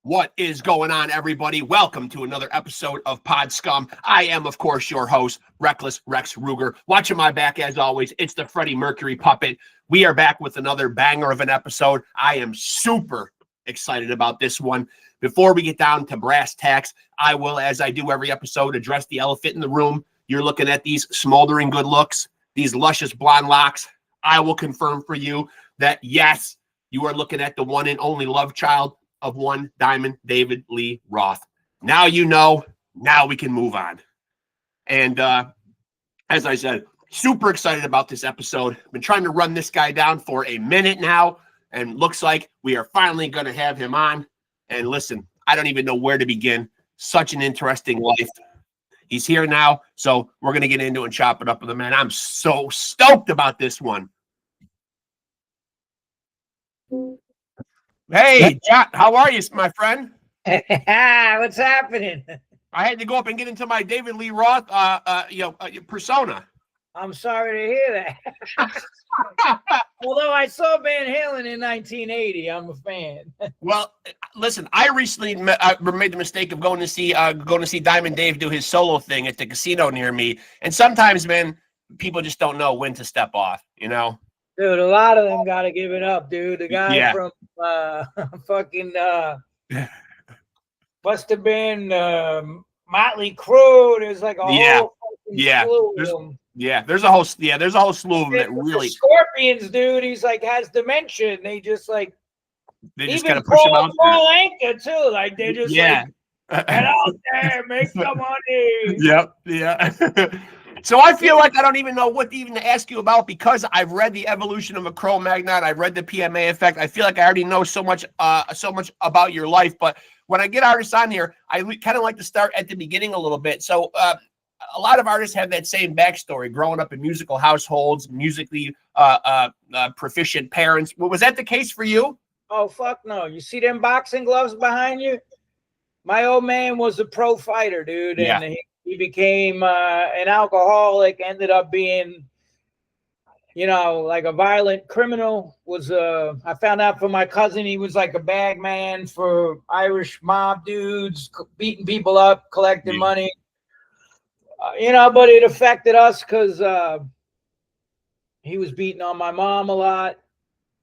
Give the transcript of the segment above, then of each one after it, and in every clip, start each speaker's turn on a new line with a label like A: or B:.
A: What is going on, everybody? Welcome to another episode of Pod Scum. I am, of course, your host, Reckless Rexx Ruger. Watching my back, as always, it's the Freddie Mercury puppet. We are back with another banger of an episode. I am super excited about this one. Before we get down to brass tacks, I will, as I do every episode, address the elephant in the room. You're looking at these smoldering good looks, these luscious blonde locks. I will confirm for you that, yes, you are looking at the one and only love child of one Diamond David Lee Roth. Now you know, now we can move on. And as I said, super excited about this episode. Been trying to run this guy down for a minute now, and looks like we are finally going to have him on. And listen, I don't even know where to begin. Such an interesting life. He's here now, so we're going to get into it and chop it up with him, man. I'm so stoked about this one. Hey, Jack, how are you, my friend?
B: What's happening?
A: I had to go up and get into my David Lee Roth, persona.
B: I'm sorry to hear that. Although I saw Van Halen in 1980, I'm a fan.
A: Well, listen, I recently made the mistake of going to see Diamond Dave do his solo thing at the casino near me, and sometimes, man, people just don't know when to step off, you know.
B: Dude, a lot of them got to give it up, dude. The guy from must have been Motley Crue. There's like a whole slew of them.
A: There's a whole slew of them that really.
B: The Scorpions, dude. He's like has dementia. And they just
A: kind of push him out.
B: Paul Anka too. Like they just get out there, make some money.
A: Yep. Yeah. So I feel like I don't even know what even to ask you about because I've read The Evolution of a Cro-Magnon. I've read The PMA Effect. I feel like I already know so much about your life. But when I get artists on here, I kind of like to start at the beginning a little bit. So a lot of artists have that same backstory, growing up in musical households, musically proficient parents. Well, was that the case for you?
B: Oh, fuck no. You see them boxing gloves behind you? My old man was a pro fighter, dude.
A: Yeah.
B: And he became an alcoholic, ended up being, like a violent criminal. I found out from my cousin he was like a bag man for Irish mob dudes, beating people up, collecting money. But it affected us because he was beating on my mom a lot,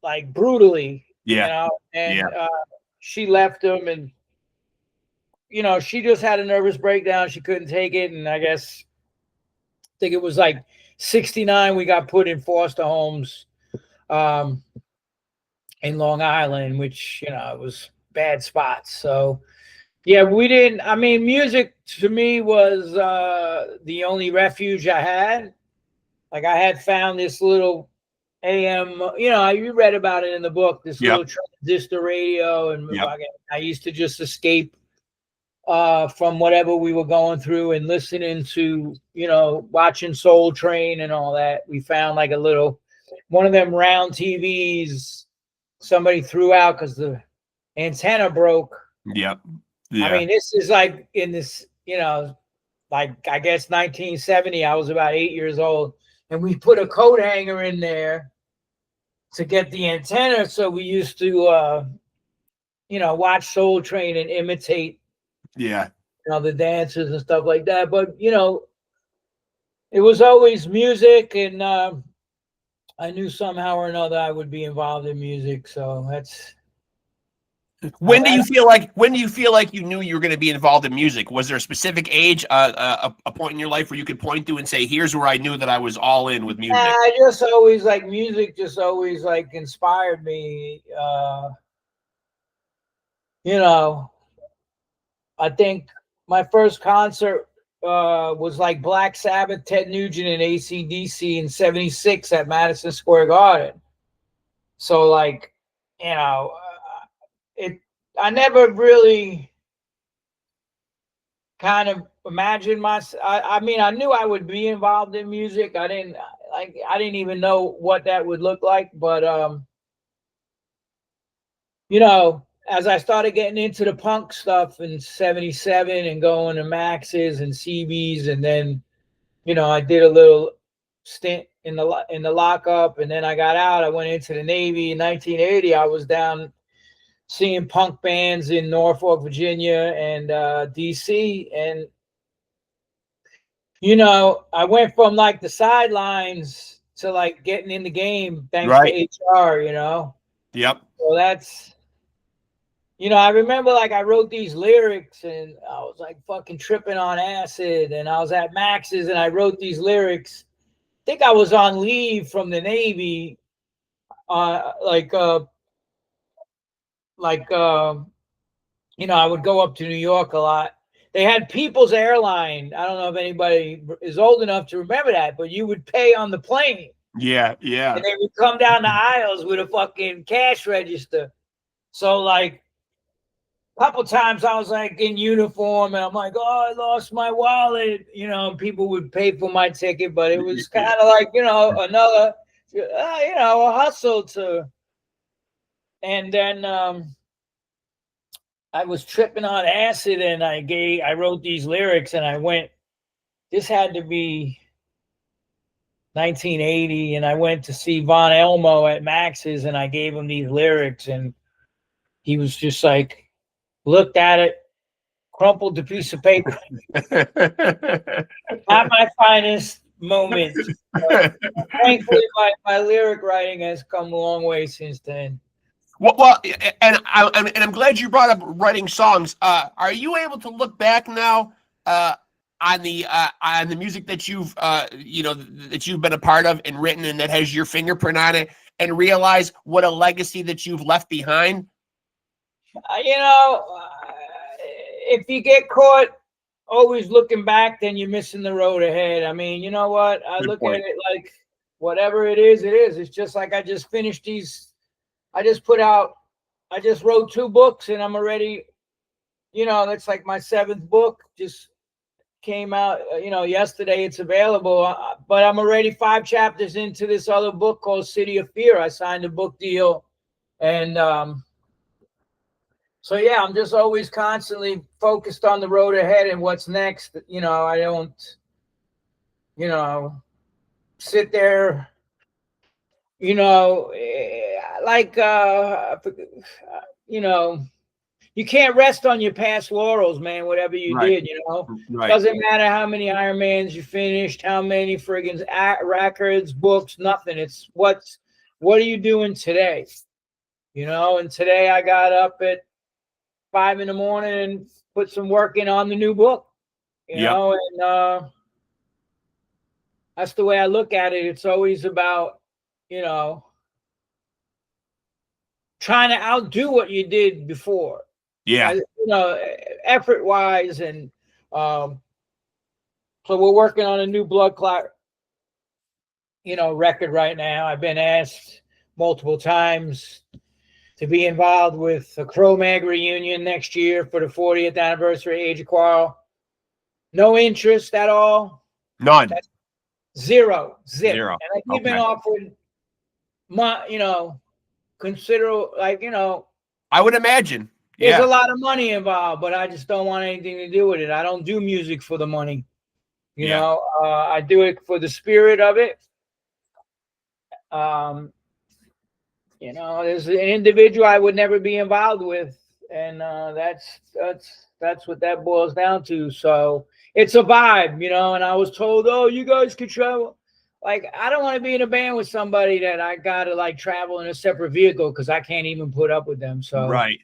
B: like brutally.
A: Yeah.
B: She left him and she just had a nervous breakdown. She couldn't take it. And I think it was like 69. We got put in foster homes in Long Island, which, it was bad spots. So, music to me was the only refuge I had. Like I had found this little AM, you read about it in the book, this little transistor radio. And I used to just escape from whatever we were going through and listening to, watching Soul Train and all that. We found like one of them round TVs somebody threw out because the antenna broke.
A: Yep. Yeah.
B: I mean, this is like in this, like I guess 1970, I was about 8 years old. And we put a coat hanger in there to get the antenna. So we used to, watch Soul Train and imitate the dancers and stuff like that. But it was always music, and I knew somehow or another I would be involved in music. So that's
A: when do you feel like you knew you were going to be involved in music? Was there a specific age, a point in your life where you could point to and say, here's where I knew that I was all in with music?
B: I just always music just always inspired me. I think my first concert was like Black Sabbath, Ted Nugent, and AC/DC in '76 at Madison Square Garden. So I never really kind of imagined myself. I knew I would be involved in music. I didn't even know what that would look like, but as I started getting into the punk stuff in '77 and going to Max's and CB's, and then, I did a little stint in the lockup, and then I got out. I went into the Navy in 1980. I was down seeing punk bands in Norfolk, Virginia and DC. And, you know, I went from like the sidelines to like getting in the game thanks to HR, you know?
A: Yep.
B: So that's, you know, I remember like I wrote these lyrics and I was like fucking tripping on acid, and I was at Max's and I wrote these lyrics. I think I was on leave from the Navy, you know, I would go up to New York a lot. They had People's Airline. I don't know if anybody is old enough to remember that, but you would pay on the plane.
A: Yeah, yeah.
B: And they would come down the aisles with a fucking cash register. So like a couple times I was like in uniform and I'm like, oh, I lost my wallet. You know, people would pay for my ticket, but it was kind of like, you know, another, you know, a hustle to. And then I was tripping on acid and I wrote these lyrics and I went, this had to be 1980, and I went to see Von Elmo at Max's and I gave him these lyrics and he was just like, looked at it, crumpled the piece of paper. Not my finest moment. Thankfully, my lyric writing has come a long way since then.
A: Well, and I'm glad you brought up writing songs. Are you able to look back now on the music that you've you know, that you've been a part of and written and that has your fingerprint on it, and realize what a legacy that you've left behind?
B: You know, if you get caught always looking back, then you're missing the road ahead. I mean, you know what? I look at it like whatever it is, it is. It's just like I just finished these. I just wrote 2 books and I'm already, you know, that's like my 7th book. Just came out, you know, yesterday. It's available, but I'm already 5 chapters into this other book called City of Fear. I signed a book deal, and so yeah, I'm just always constantly focused on the road ahead and what's next. You know, I don't, you know, sit there, you know, like, you know, you can't rest on your past laurels, man, whatever you did, you know. Doesn't matter how many Ironmans you finished, how many friggin' records, books, nothing. It's what are you doing today? You know, and today I got up at 5 in the morning and put some work in on the new book, you know, and that's the way I look at it. It's always about, you know, trying to outdo what you did before.
A: Yeah.
B: You know, effort wise. And so we're working on a new BLOODCLOT, you know, record right now. I've been asked multiple times to be involved with a CRO-MAGS reunion next year for the 40th anniversary Age of Quarrel. No interest at all.
A: None.
B: That's zero.
A: Zero.
B: And we've been offered, you know, consider, like, you know,
A: I would imagine.
B: There's a lot of money involved, but I just don't want anything to do with it. I don't do music for the money. You know, I do it for the spirit of it. You know, there's an individual I would never be involved with, and that's what that boils down to. So it's a vibe, you know. And I was told, oh, you guys could travel. Like, I don't want to be in a band with somebody that I gotta like travel in a separate vehicle because I can't even put up with them. So
A: right.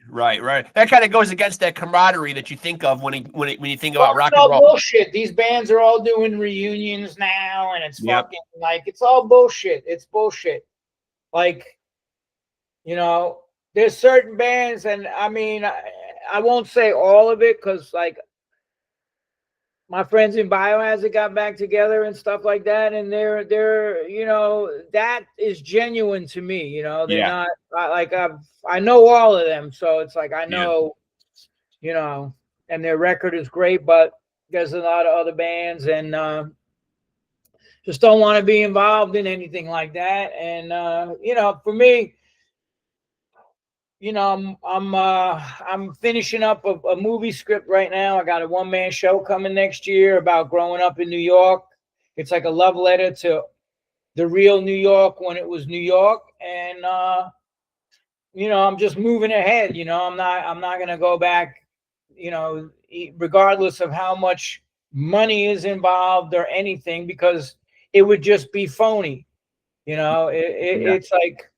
A: That kind of goes against that camaraderie that you think of when you think about rock and roll.
B: Bullshit. These bands are all doing reunions now, and it's fucking like, it's all bullshit. It's bullshit. Like, you know, there's certain bands, and I mean, I won't say all of it because, like, my friends in Biohazard got back together and stuff like that, and they're you know, that is genuine to me. You know, they're not like I know all of them, so it's like I know, you know, and their record is great, but there's a lot of other bands, and just don't want to be involved in anything like that. And you know, for me, you know, I'm finishing up a movie script right now. I got a one-man show coming next year about growing up in New York. It's like a love letter to the real New York when it was New York. And I'm just moving ahead. I'm not going to go back, regardless of how much money is involved or anything, because it would just be phony. It's like,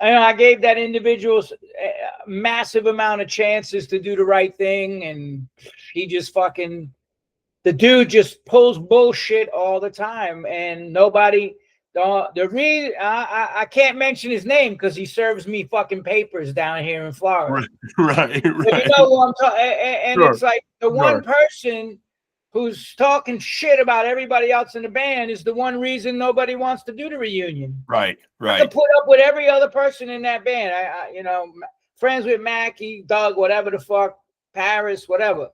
B: I gave that individual a massive amount of chances to do the right thing, and he just the dude just pulls bullshit all the time, and nobody. I can't mention his name because he serves me fucking papers down here in Florida.
A: Right.
B: But you know what I'm talking, and
A: Sure.
B: It's like the one person who's talking shit about everybody else in the band is the one reason nobody wants to do the reunion.
A: Right.
B: I can put up with every other person in that band. Friends with Mackie, Doug, whatever the fuck, Paris, whatever.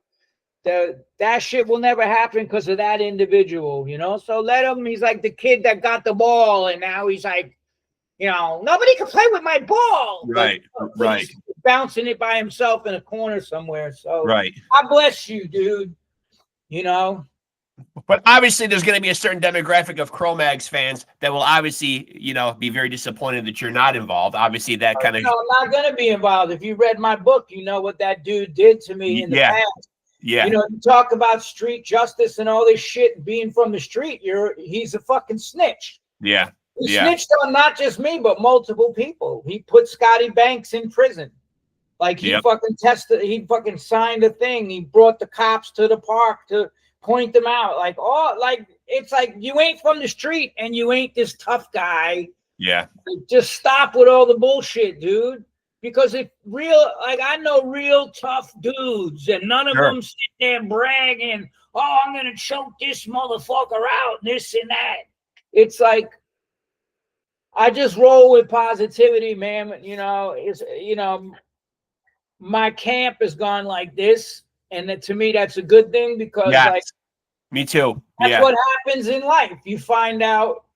B: That shit will never happen because of that individual, So let him. He's like the kid that got the ball, and now he's like, nobody can play with my ball.
A: Right.
B: He's bouncing it by himself in a corner somewhere. So
A: right.
B: God bless you, dude.
A: But obviously, there's going to be a certain demographic of CRO-MAGS fans that will obviously, be very disappointed that you're not involved. Obviously, that kind of.
B: No, I'm not going to be involved. If you read my book, you know what that dude did to me in the past.
A: Yeah.
B: You talk about street justice and all this shit being from the street. He's a fucking snitch.
A: Yeah.
B: He snitched on not just me, but multiple people. He put Scotty Banks in prison. Like he fucking signed a thing. He brought the cops to the park to point them out. It's like you ain't from the street and you ain't this tough guy.
A: Yeah.
B: Just stop with all the bullshit, dude. Because I know real tough dudes, and none of them sit there bragging, "Oh, I'm gonna choke this motherfucker out," this and that. It's like I just roll with positivity, man. My camp has gone like this, and to me, that's a good thing because,
A: me too.
B: That's what happens in life. You find out.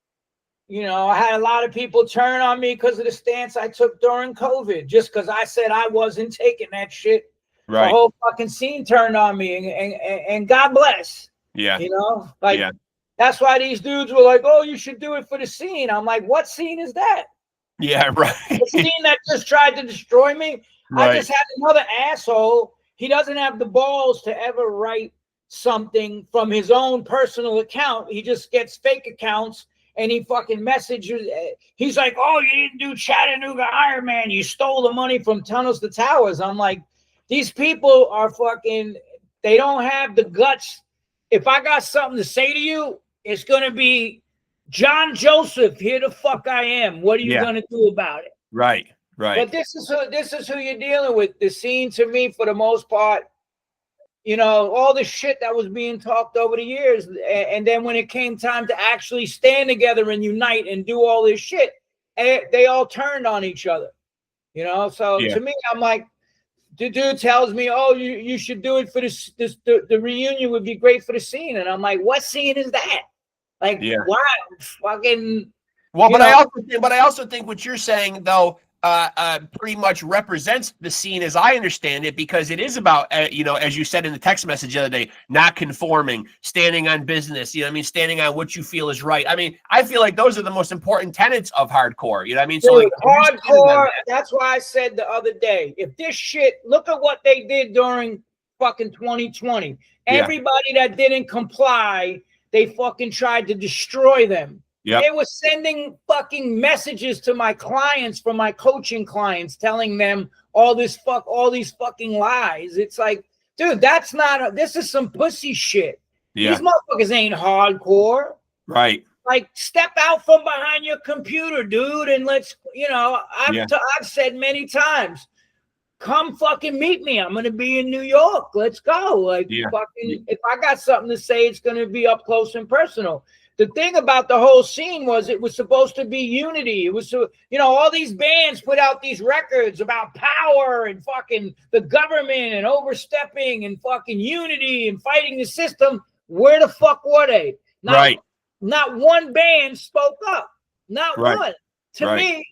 B: I had a lot of people turn on me because of the stance I took during COVID, just because I said I wasn't taking that shit. Right. The whole fucking scene turned on me, and God bless.
A: Yeah.
B: That's why these dudes were like, "Oh, you should do it for the scene." I'm like, "What scene is that?"
A: Yeah, right.
B: The scene that just tried to destroy me. Right. I just had another asshole. He doesn't have the balls to ever write something from his own personal account. He just gets fake accounts. And he fucking messages. He's like, "Oh, you didn't do Chattanooga Iron Man. You stole the money from Tunnels to Towers." I'm like, these people are fucking. They don't have the guts. If I got something to say to you, it's gonna be, "John Joseph, here the fuck I am. What are you gonna do about it?"
A: Right.
B: But this is who you're dealing with. The scene, to me, for the most part, all the shit that was being talked over the years. And then when it came time to actually stand together and unite and do all this shit, they all turned on each other, So to me, I'm like, the dude tells me, "Oh, you should do it for the reunion would be great for the scene." And I'm like, what scene is that? Like, why fucking.
A: Well, but I also think what you're saying, though, pretty much represents the scene as I understand it, because it is about, as you said in the text message the other day, not conforming, standing on business, standing on what you feel is right. I feel like those are the most important tenets of hardcore, So
B: dude, hardcore, that's why I said the other day, if this shit, look at what they did during fucking 2020. Everybody that didn't comply, they fucking tried to destroy them. Yep. They were sending fucking messages to my clients from my coaching clients, telling them all these fucking lies. It's like, dude, this is some pussy shit. Yeah. These motherfuckers ain't hardcore.
A: Right.
B: Like, step out from behind your computer, dude, and let's, I've said many times, come fucking meet me. I'm gonna be in New York. Let's go. Like, if I got something to say, it's gonna be up close and personal. The thing about the whole scene was it was supposed to be unity. It was, all these bands put out these records about power and fucking the government and overstepping and fucking unity and fighting the system. Where the fuck were they? Not one band spoke up. Not one. To me,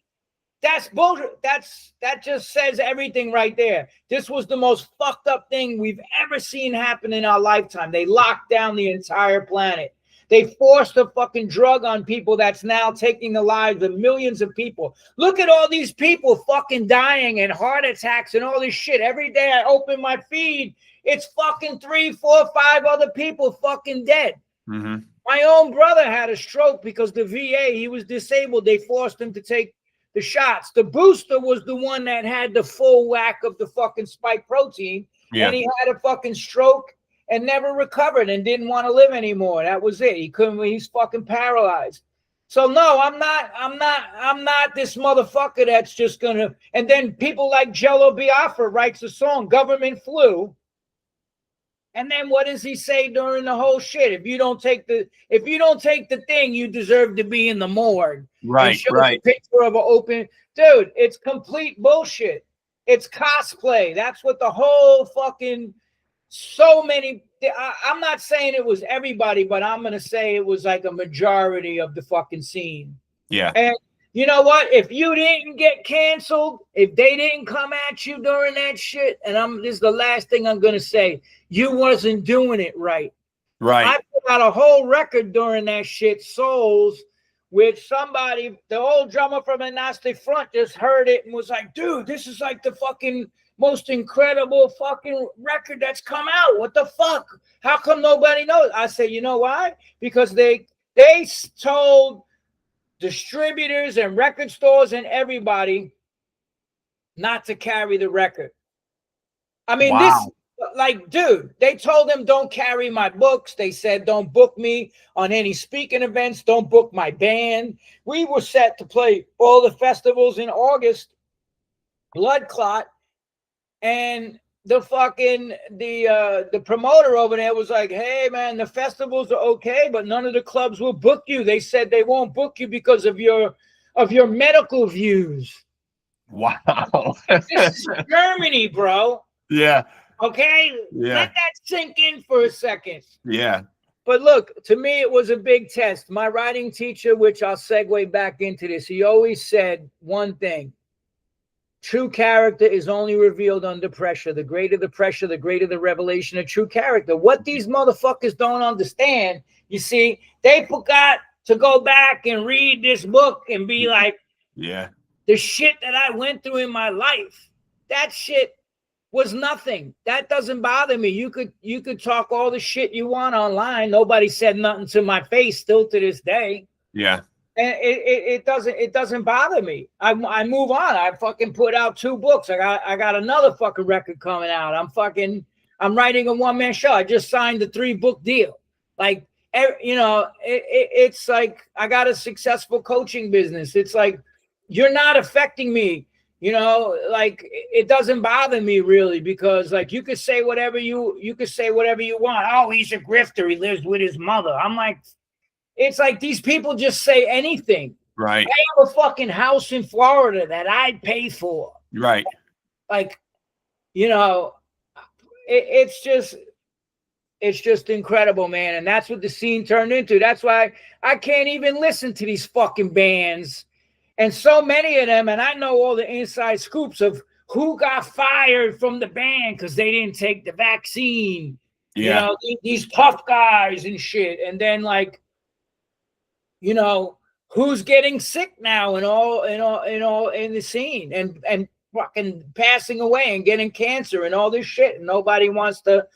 B: that's bullshit. That just says everything right there. This was the most fucked up thing we've ever seen happen in our lifetime. They locked down the entire planet. They forced a fucking drug on people that's now taking the lives of millions of people. Look at all these people fucking dying and heart attacks and all this shit. Every day I open my feed, it's fucking 3, 4, 5 other people fucking dead.
A: Mm-hmm.
B: My own brother had a stroke because the VA, he was disabled. They forced him to take the shots. The booster was the one that had the full whack of the fucking spike protein.
A: Yeah.
B: And he had a fucking stroke and never recovered and didn't want to live anymore. That was it. He couldn't, he's fucking paralyzed. So no, I'm not this motherfucker that's just gonna, and then people like Jello Biafra writes a song, Government Flu. And then what does he say during the whole shit? If you don't take the thing, you deserve to be in the morgue.
A: Right, right.
B: A picture of an open, dude, it's complete bullshit. It's cosplay. That's what the whole fucking, so many, I'm not saying it was everybody, but I'm going to say it was like a majority of the fucking scene.
A: Yeah.
B: And you know what? If you didn't get canceled, if they didn't come at you during that shit, and this is the last thing I'm going to say, you wasn't doing it right.
A: Right.
B: I put out a whole record during that shit, Souls, which somebody, the old drummer from Agnostic Front just heard it and was like, dude, this is like the fucking most incredible fucking record that's come out. What the fuck? How come nobody knows? I say, you know why? Because they told distributors and record stores and everybody not to carry the record. I mean,
A: wow.
B: This, like, dude, they told them don't carry my books. They said don't book me on any speaking events. Don't book my band. We were set to play all the festivals in August, BLOODCLOT, and the fucking the promoter over there was like, hey man, the festivals are okay, but none of the clubs will book you. They said they won't book you because of your medical views.
A: Wow.
B: This is Germany, bro.
A: Yeah.
B: Okay?
A: Yeah.
B: Let that sink in for a second.
A: Yeah.
B: But look, to me, it was a big test. My writing teacher, which I'll segue back into this, he always said one thing. True character is only revealed under pressure. The greater the pressure, the greater the revelation of true character. What these motherfuckers don't understand, you see, they forgot to go back and read this book and be like,
A: yeah,
B: the shit that I went through in my life, that shit was nothing. That doesn't bother me. You could talk all the shit you want online. Nobody said nothing to my face still to this day.
A: Yeah.
B: And it doesn't bother me. I move on. I fucking put out 2 books. I got another fucking record coming out. I'm writing a one-man show. I just signed a 3-book deal. Like, you know, it's like I got a successful coaching business. It's like you're not affecting me. You know, like it doesn't bother me really, because like you could say whatever you want. Oh, he's a grifter. He lives with his mother. I'm like, it's like these people just say anything.
A: Right.
B: I have a fucking house in Florida that I'd pay for.
A: Right.
B: Like, you know, it's just incredible, man. And that's what the scene turned into. That's why I can't even listen to these fucking bands. And so many of them, and I know all the inside scoops of who got fired from the band because they didn't take the vaccine.
A: Yeah.
B: You know, these tough guys and shit. And then like, you know, who's getting sick now and all in the scene and fucking passing away and getting cancer and all this shit. And nobody wants to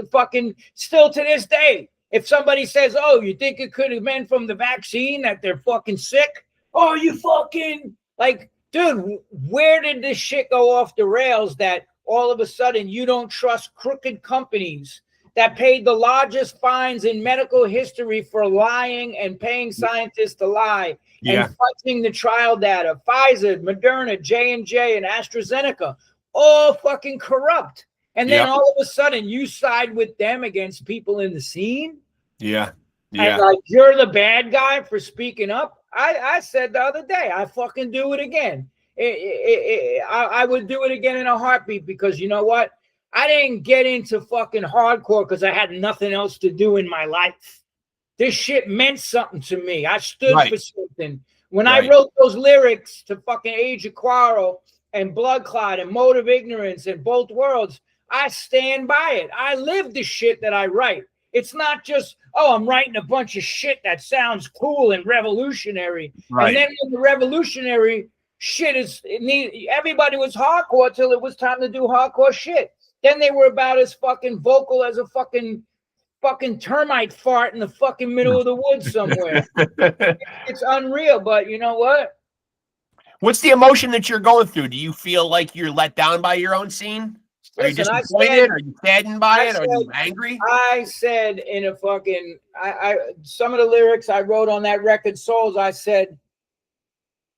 B: fucking, still to this day, if somebody says, oh, you think it could have been from the vaccine that they're fucking sick? Oh, you fucking, like, dude, where did this shit go off the rails that all of a sudden you don't trust crooked companies that paid the largest fines in medical history for lying and paying scientists to lie and fudging the trial data? Pfizer, Moderna, J&J, and AstraZeneca, all fucking corrupt. And then all of a sudden you side with them against people in the scene?
A: Yeah.
B: And like, you're the bad guy for speaking up? I said the other day, I fucking do it again. I would do it again in a heartbeat, because you know what? I didn't get into fucking hardcore because I had nothing else to do in my life. This shit meant something to me. I stood for something. When I wrote those lyrics to fucking Age of Quarrel and BLOODCLOT and Mode of Ignorance and Both Worlds, I stand by it. I live the shit that I write. It's not just, oh, I'm writing a bunch of shit that sounds cool and revolutionary.
A: Right.
B: And then when the revolutionary shit everybody was hardcore till it was time to do hardcore shit. Then they were about as fucking vocal as a fucking termite fart in the fucking middle of the woods somewhere. It's unreal, but you know what?
A: What's the emotion that you're going through? Do you feel like you're let down by your own scene? Are you disappointed? Are you saddened by it? Are you angry?
B: I said in a fucking, some of the lyrics I wrote on that record, Souls, I said,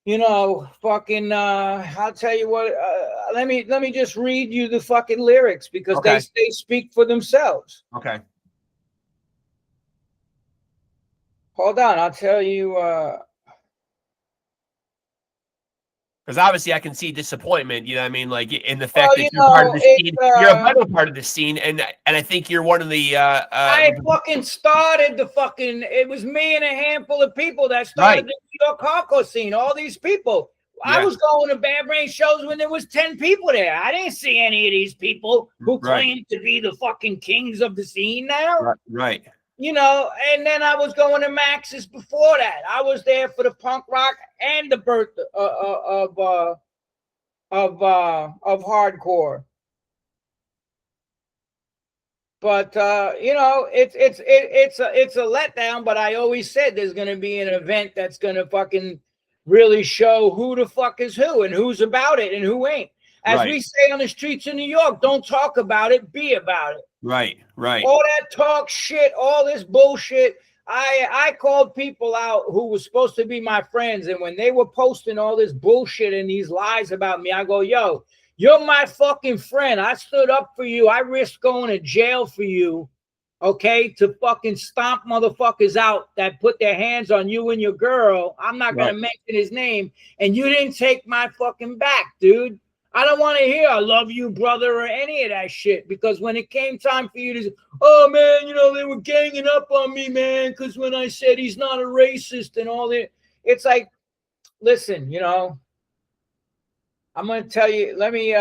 B: you know, fucking, I'll tell you what, let me just read you the fucking lyrics because they speak for themselves.
A: Okay.
B: Hold on, I'll tell you,
A: because obviously I can see disappointment, you know what I mean? Like in the fact that you're part of the scene, you're a vital part of the scene, and I think you're one of the
B: I fucking started the fucking, it was me and a handful of people that started the New York hardcore scene, all these people. I was going to Bad Brain shows when there was 10 people there. I didn't see any of these people who claim to be the fucking kings of the scene now.
A: Right.
B: You know, and then I was going to Max's before that. I was there for the punk rock and the birth of hardcore. But you know, it's a letdown. But I always said there's going to be an event that's going to fucking really show who the fuck is who and who's about it and who ain't. As we say on the streets of New York, don't talk about it, be about it.
A: Right.
B: All that talk shit, all this bullshit. I called people out who were supposed to be my friends, and when they were posting all this bullshit and these lies about me, I go, yo, you're my fucking friend. I stood up for you. I risked going to jail for you, okay, to fucking stomp motherfuckers out that put their hands on you and your girl. I'm not going to mention his name, and you didn't take my fucking back, dude. I don't want to hear I love you, brother, or any of that shit, because when it came time for you to say, oh, man, you know, they were ganging up on me, man, because when I said he's not a racist and all that, it's like, listen, you know, I'm going to tell you, let me,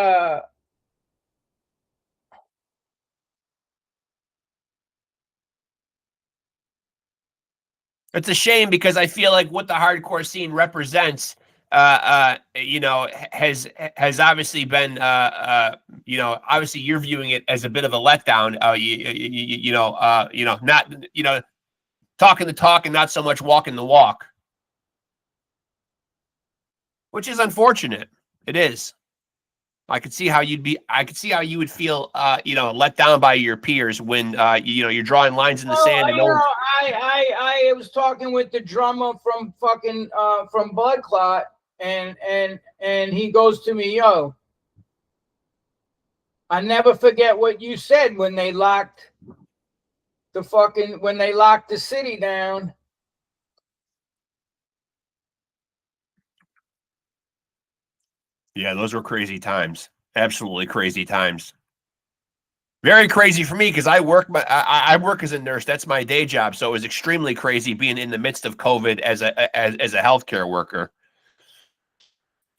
A: it's a shame because I feel like what the hardcore scene represents, you know, has obviously been, you know, obviously you're viewing it as a bit of a letdown. You know, not, you know, talking the talk and not so much walking the walk, which is unfortunate. It is. I could see how you would feel, you know, let down by your peers when, you know, you're drawing lines in the sand. And
B: I was talking with the drummer from fucking, from BLOODCLOT, and he goes to me, yo, I never forget what you said when they locked the city down.
A: Yeah, those were crazy times. Absolutely crazy times. Very crazy for me because I work as a nurse. That's my day job. So it was extremely crazy being in the midst of COVID as a healthcare worker.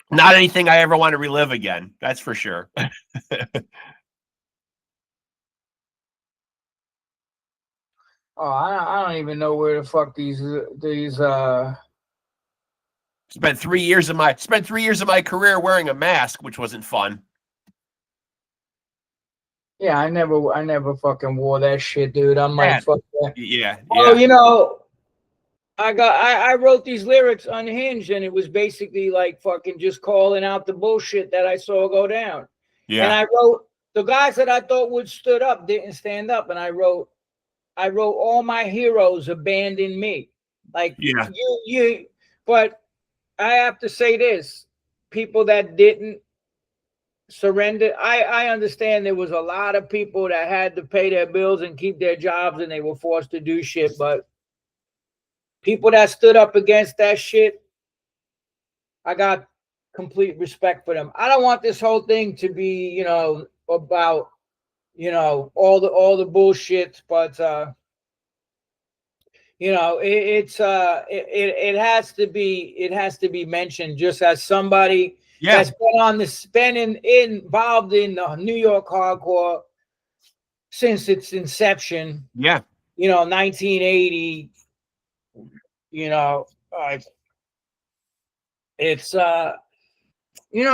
A: Not anything I ever want to relive again. That's for sure.
B: Oh, I don't even know where the fuck these
A: Spent 3 years of my career wearing a mask, which wasn't fun.
B: Yeah, I never fucking wore that shit, dude. I'm like, fuck that.
A: Yeah.
B: Oh, you know, I wrote these lyrics unhinged, and it was basically like fucking just calling out the bullshit that I saw go down. Yeah. And I wrote, the guys that I thought would stood up didn't stand up, and I wrote all my heroes abandoned me. Like, you but I have to say this, people that didn't surrender, I understand there was a lot of people that had to pay their bills and keep their jobs and they were forced to do shit, but people that stood up against that shit, I got complete respect for them. I don't want this whole thing to be, you know, about, you know, all the bullshit, but you know, it has to be mentioned, just as somebody that's been involved in the New York hardcore since its inception.
A: Yeah.
B: 1980, it's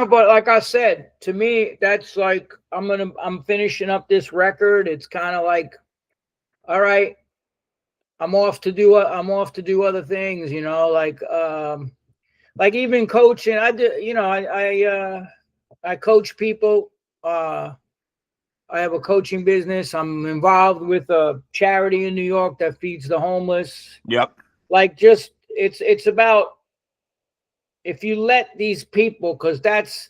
B: but like I said, to me, that's like I'm finishing up this record. It's kind of like, all right, I'm off to do other things, like even coaching. I do, I coach people. I have a coaching business. I'm involved with a charity in New York that feeds the homeless.
A: Yep.
B: Like, just it's about, if you let these people, because that's,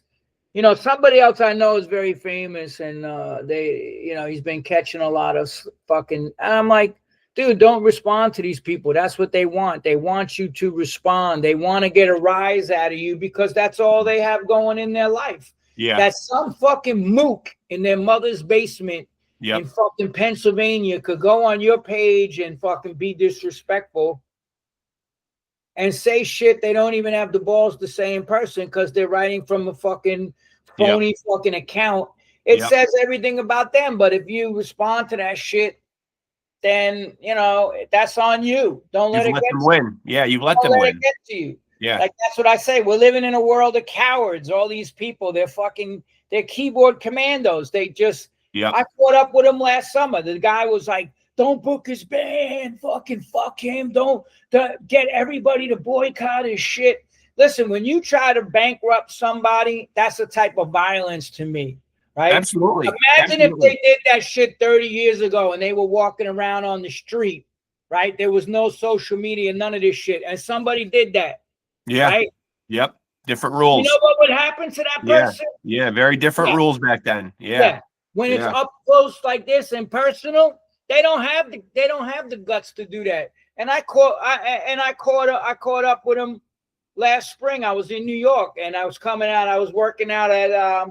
B: somebody else I know is very famous, and he's been catching a lot of fucking, and I'm like, dude, don't respond to these people. That's what they want. They want you to respond. They want to get a rise out of you because that's all they have going in their life.
A: Yeah.
B: That some fucking mook in their mother's basement in fucking Pennsylvania could go on your page and fucking be disrespectful and say shit they don't even have the balls to say in person because they're writing from a fucking phony fucking account. It says everything about them. But if you respond to that shit, then that's on you. Don't let it get
A: them win. Yeah, you've let them win. Let it
B: get to you.
A: Yeah,
B: like that's what I say. We're living in a world of cowards. All these people, they're keyboard commandos. They just. I caught up with him last summer. The guy was like, "Don't book his band. Fucking fuck him. Don't get everybody to boycott his shit." Listen, when you try to bankrupt somebody, that's a type of violence to me. Right?
A: Absolutely.
B: Imagine if they did that shit 30 years ago and they were walking around on the street, right? There was no social media, none of this shit. And somebody did that.
A: Yeah.
B: Right?
A: Yep. Different rules.
B: You know what would happen to that person?
A: Yeah. Very different rules back then. Yeah.
B: When it's up close like this and personal, they don't have the guts to do that. And I caught up with them last spring. I was in New York and I was coming out. I was working out at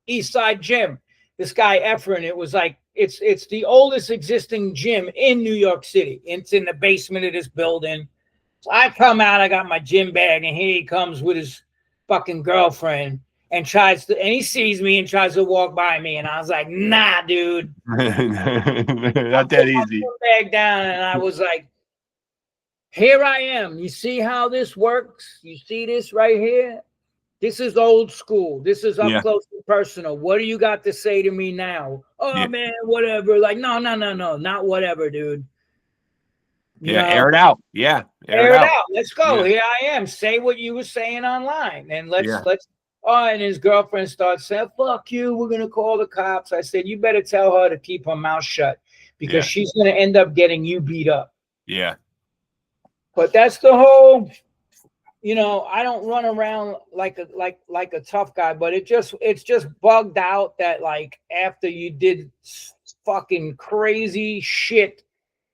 B: East Side Gym. This guy Efren, it was like it's the oldest existing gym in New York City. It's in the basement of this building. So I come out, I got my gym bag, and here he comes with his fucking girlfriend and he sees me and tries to walk by me, and I was like, nah, dude.
A: Not that easy.
B: Bag down, and I was like, here I am. You see how this works? You see this right here? This is old school. This is up close and personal. What do you got to say to me now? Oh, man, whatever. Like, no, not whatever, dude.
A: Air it out. Yeah.
B: Air it out. Let's go. Here I am. Say what you were saying online. And let's. Oh, and his girlfriend starts saying, fuck you. We're going to call the cops. I said, you better tell her to keep her mouth shut because she's going to end up getting you beat up.
A: Yeah.
B: But that's the whole... I don't run around like a tough guy, but it's just bugged out that like after you did fucking crazy shit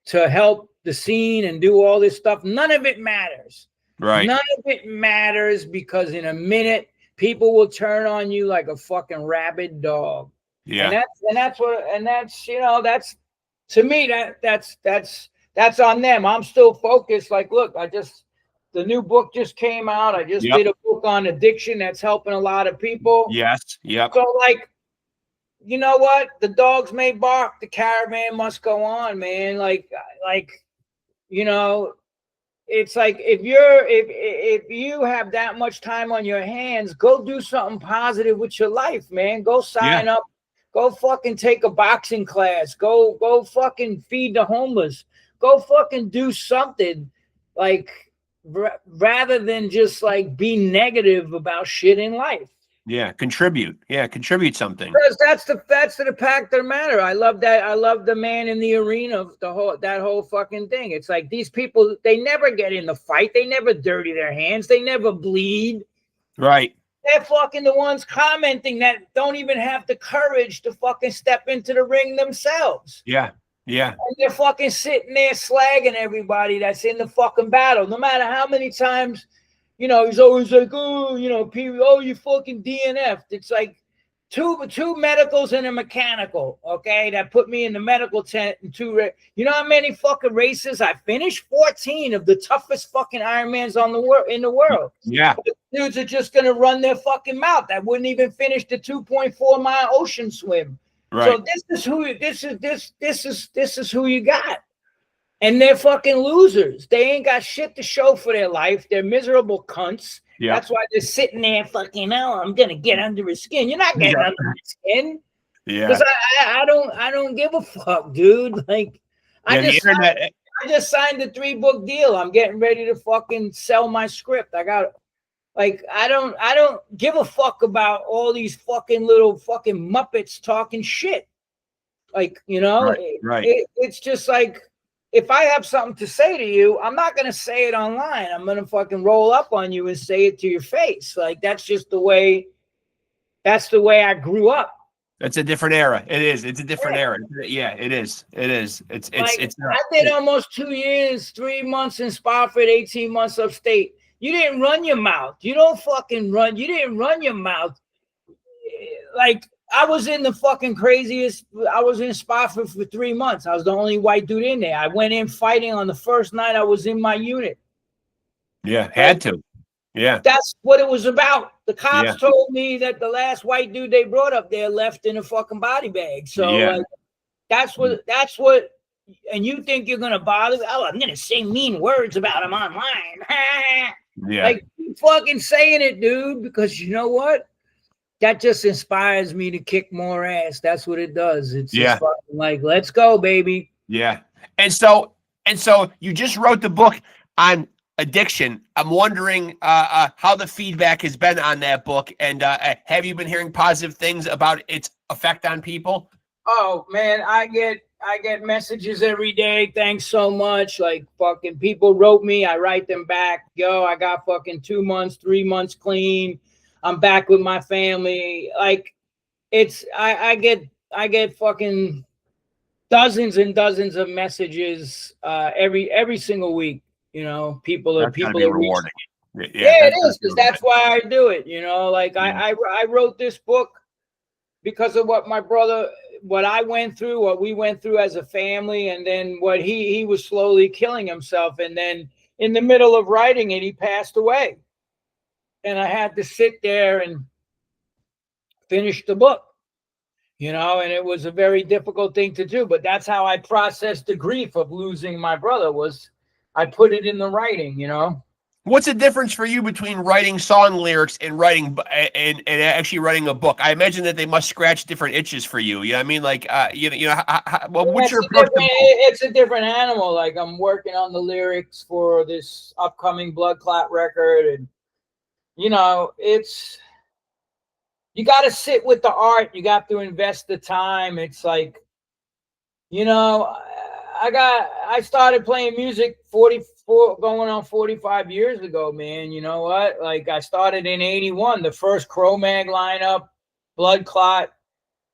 B: to help the scene and do all this stuff, none of it matters.
A: Right.
B: None of it matters because in a minute people will turn on you like a fucking rabid dog.
A: Yeah.
B: And that's to me that's on them. I'm still focused. Like, look, the new book just came out. I just did a book on addiction that's helping a lot of people.
A: Yes. Yep.
B: So, like, you know what? The dogs may bark. The caravan must go on, man. It's like if you have that much time on your hands, go do something positive with your life, man. Go sign up. Go fucking take a boxing class. Go fucking feed the homeless. Go fucking do something like. Rather than just like be negative about shit in life.
A: Contribute something.
B: Because that's the fact of the matter. I love that. I love the man in the arena of that whole fucking thing. It's like these people, they never get in the fight. They never dirty their hands. They never bleed.
A: Right.
B: They're fucking the ones commenting that don't even have the courage to fucking step into the ring themselves.
A: Yeah. Yeah.
B: And they're fucking sitting there slagging everybody that's in the fucking battle. No matter how many times, he's always like, oh, you fucking DNF'd. It's like two medicals and a mechanical, okay, that put me in the medical tent and you know how many fucking races I finished? 14 of the toughest fucking Ironmans in the world.
A: Yeah.
B: But the dudes are just going to run their fucking mouth. That wouldn't even finish the 2.4 mile ocean swim.
A: Right.
B: So this is who you got. And they're fucking losers. They ain't got shit to show for their life. They're miserable cunts. Yeah. That's why they're sitting there fucking, oh, I'm gonna get under his skin. You're not getting under his skin. Yeah. Because I don't give a fuck, dude. Like I just signed a 3-book deal. I'm getting ready to fucking sell my script. I don't give a fuck about all these fucking little fucking Muppets talking shit. Like, you know, it's just like, if I have something to say to you, I'm not going to say it online. I'm going to fucking roll up on you and say it to your face. Like, that's just the way I grew up.
A: It's a different era. It is. It's a different era. Yeah, it is. It is. It's
B: I did almost 2 years, 3 months in Spofford, 18 months upstate. You didn't run your mouth. You don't fucking run. You didn't run your mouth. Like, I was in the fucking craziest. I was in Spofford for 3 months. I was the only white dude in there. I went in fighting on the first night I was in my unit.
A: Yeah, had to. Yeah.
B: That's what it was about. The cops told me that the last white dude they brought up there left in a fucking body bag. So that's what, and you think you're going to bother? Oh, I'm going to say mean words about him online. Like, keep fucking saying it, dude, because you know what? That just inspires me to kick more ass. That's what it does. It's just fucking like, let's go, baby.
A: Yeah. And so you just wrote the book on addiction. I'm wondering how the feedback has been on that book, and have you been hearing positive things about its effect on people?
B: Oh man, I get messages every day. Thanks so much. Like, fucking people wrote me. I write them back. Yo, I got fucking 2 months, 3 months clean. I'm back with my family. Like, it's I get fucking dozens and dozens of messages every single week. You know, people are
A: rewarding.
B: Yeah, it is, because that's why I do it. You know, like I wrote this book because of what I went through, what we went through as a family, and then what he was slowly killing himself, and then in the middle of writing it, he passed away. And I had to sit there and finish the book, you know, and it was a very difficult thing to do. But that's how I processed the grief of losing my brother, was I put it in the writing, you know.
A: What's the difference for you between writing song lyrics and writing and actually writing a book? I imagine that they must scratch different itches for you. You know what I mean? Like, what's your approach?
B: It's a different animal. Like, I'm working on the lyrics for this upcoming BLOODCLOT record, and you know, you got to sit with the art. You got to invest the time. It's like, you know, I started playing music 44, going on 45 years ago, man. You know what? Like, I started in 81, the first CRO-MAGS lineup, BLOODCLOT.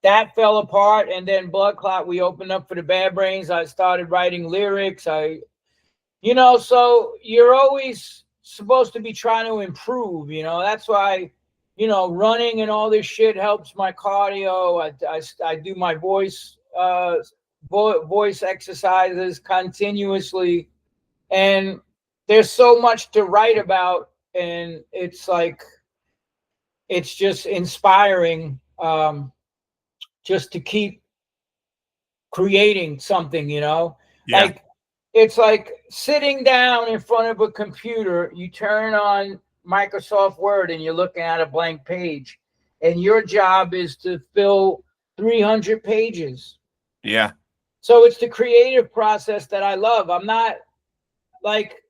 B: That fell apart. And then BLOODCLOT, we opened up for the Bad Brains. I started writing lyrics. You know, so you're always supposed to be trying to improve, you know. That's why, you know, running and all this shit helps my cardio. I do my voice exercises continuously, and there's so much to write about, and it's like, it's just inspiring just to keep creating something, you know. Like, it's like sitting down in front of a computer, you turn on Microsoft Word and you're looking at a blank page, and your job is to fill 300 pages.
A: Yeah.
B: So it's the creative process that I love. I'm not like,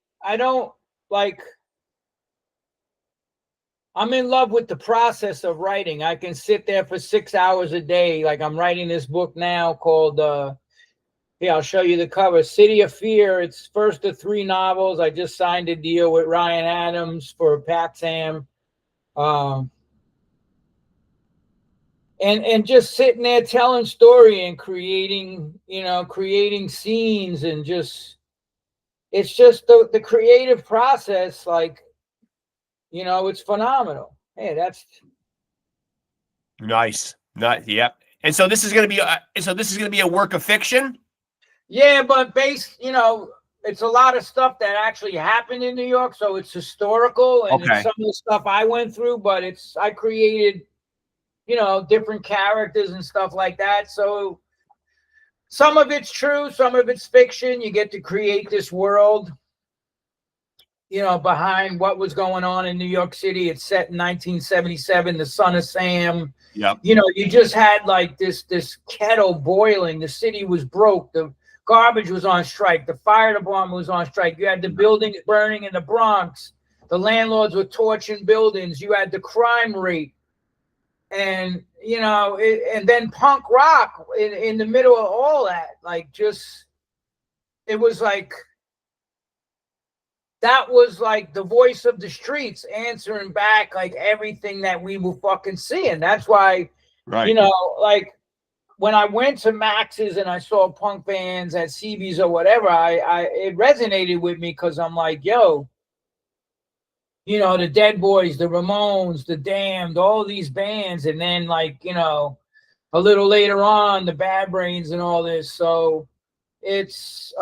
B: I'm in love with the process of writing. I can sit there for 6 hours a day. Like, I'm writing this book now called, I'll show you the cover. City of Fear. It's first of 3 novels. I just signed a deal with Ryan Adams for Paxam. And just sitting there telling story and creating, you know, creating scenes, and just, it's just the creative process. Like, you know, it's phenomenal. Hey, that's
A: nice. Yep. And so this is going to be a work of fiction.
B: Yeah, but you know, it's a lot of stuff that actually happened in New York, so it's historical, and it's some of the stuff I went through, but I created, you know, different characters and stuff like that. So some of it's true, some of it's fiction. You get to create this world, behind what was going on in New York City. It's set in 1977, the Son of Sam.
A: Yep.
B: You just had like this kettle boiling. The city was broke. The garbage was on strike. The fire department was on strike. You had the buildings burning in the Bronx. The landlords were torching buildings. You had the crime rate. And, and then punk rock in the middle of all that. Like, it was like, that was like the voice of the streets answering back like everything that we were fucking seeing. That's why,
A: right.
B: Like when I went to Max's and I saw punk bands at CB's or whatever, it resonated with me because I'm like, yo, the Dead Boys, the Ramones, the Damned, all these bands. And then like, a little later on, the Bad Brains and all this. So it's,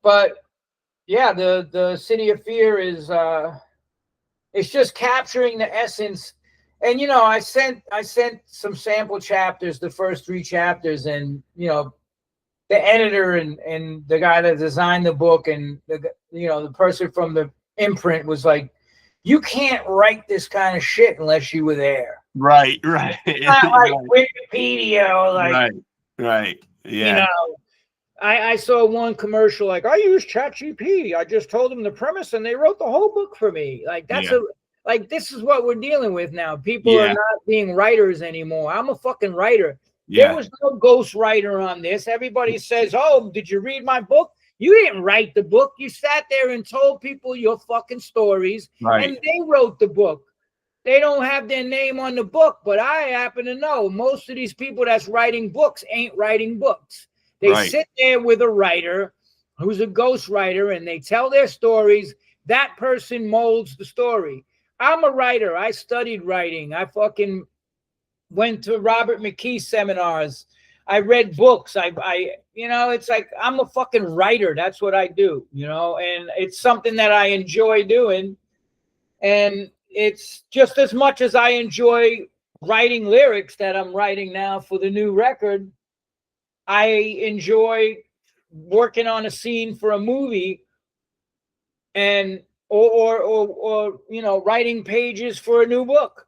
B: but yeah, the City of Fear is it's just capturing the essence. And I sent some sample chapters, the first 3 chapters, and the editor and the guy that designed the book and the person from the imprint was like, you can't write this kind of shit unless you were there.
A: Right.
B: It's not like Wikipedia or like
A: right. Yeah.
B: I saw one commercial like, I use ChatGPT. I just told them the premise and they wrote the whole book for me. Like that's this is what we're dealing with now. People are not being writers anymore. I'm a fucking writer. Yeah. There was no ghost writer on this. Everybody says, oh, did you read my book? You didn't write the book. You sat there and told people your fucking stories, and they wrote the book. They don't have their name on the book, but I happen to know most of these people that's writing books ain't writing books. They sit there with a writer who's a ghost writer, and they tell their stories. That person molds the story. I'm a writer. I studied writing. I fucking went to Robert McKee seminars. I read books. It's like I'm a fucking writer. That's what I do, and it's something that I enjoy doing. And it's just as much as I enjoy writing lyrics that I'm writing now for the new record, I enjoy working on a scene for a movie and or writing pages for a new book.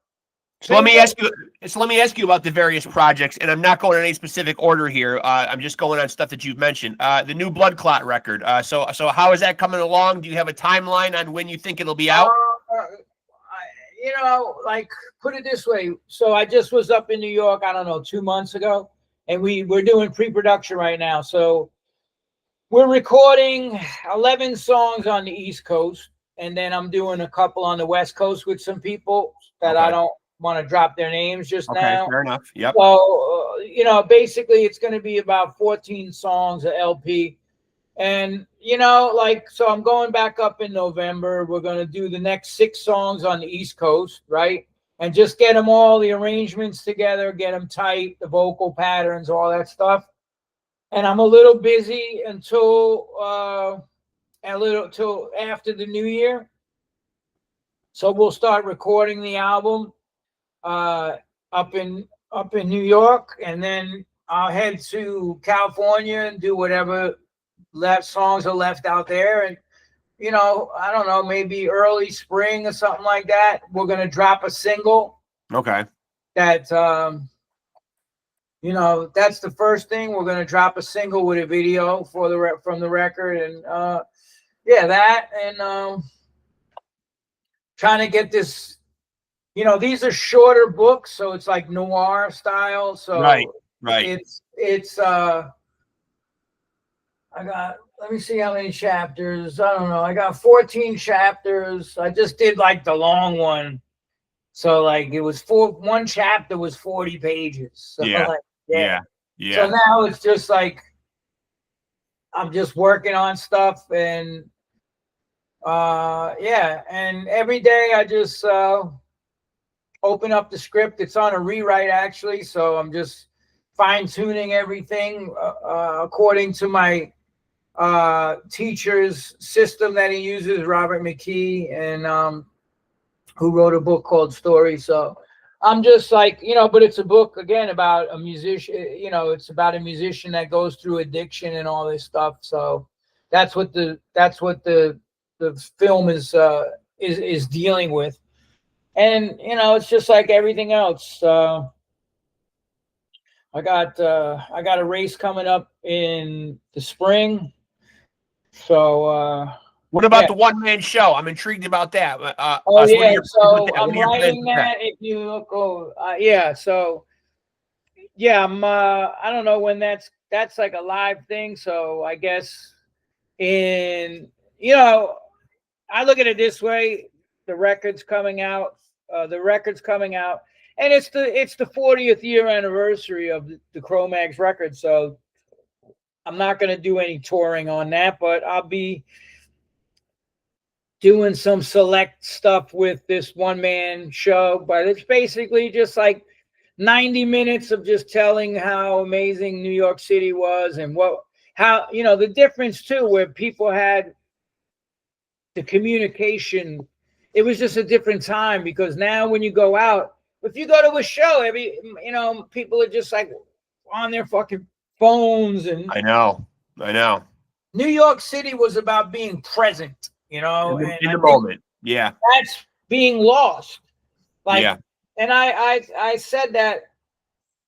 A: So let me ask you about the various projects, and I'm not going in any specific order here. I'm just going on stuff that you've mentioned. The new BLOODCLOT record. So how is that coming along? Do you have a timeline on when you think it'll be out?
B: Put it this way. So I just was up in New York, 2 months ago, and we're doing pre-production right now. So we're recording 11 songs on the East Coast, and then I'm doing a couple on the West Coast with some people that I don't want to drop their names just now.
A: Fair enough. Yep.
B: So, basically it's going to be about 14 songs, a LP. And, so I'm going back up in November. We're going to do the next 6 songs on the East Coast, right? And just get them all, the arrangements together, get them tight, the vocal patterns, all that stuff. And I'm a little busy till after the new year. So we'll start recording the album up in New York, and then I'll head to California and do whatever songs are left out there. And I don't know, maybe early spring or something like that, we're gonna drop a single.
A: Okay.
B: That that's the first thing. We're gonna drop a single with a video from the record, and that, and trying to get this. These are shorter books, so it's like noir style. So
A: right.
B: It's let me see how many chapters. I don't know. I got 14 chapters. I just did like the long one. So like it was one chapter was 40 pages. So
A: yeah.
B: So now it's just like I'm just working on stuff, and and every day I just open up the script. It's on a rewrite actually, so I'm just fine-tuning everything according to my teacher's system that he uses, Robert McKee, and who wrote a book called Story. So I'm just like, but it's a book again about a musician, it's about a musician that goes through addiction and all this stuff. So that's what the film is dealing with. And it's just like everything else. I got a race coming up in the spring. So
A: what about the one-man show? I'm intrigued about that.
B: So I'm writing that. If you look over, So I'm. I don't know when that's like a live thing. So I guess I look at it this way: the record's coming out. And it's the 40th year anniversary of the CRO-MAGS record. So I'm not going to do any touring on that, but I'll be doing some select stuff with this one-man show. But it's basically just like 90 minutes of just telling how amazing New York City was and how the difference too, where people had the communication. It was just a different time, because now when you go out, if you go to a show, people are just like on their fucking phones. And
A: I know.
B: New York City was about being present, in
A: the moment. Yeah.
B: That's being lost. And I said that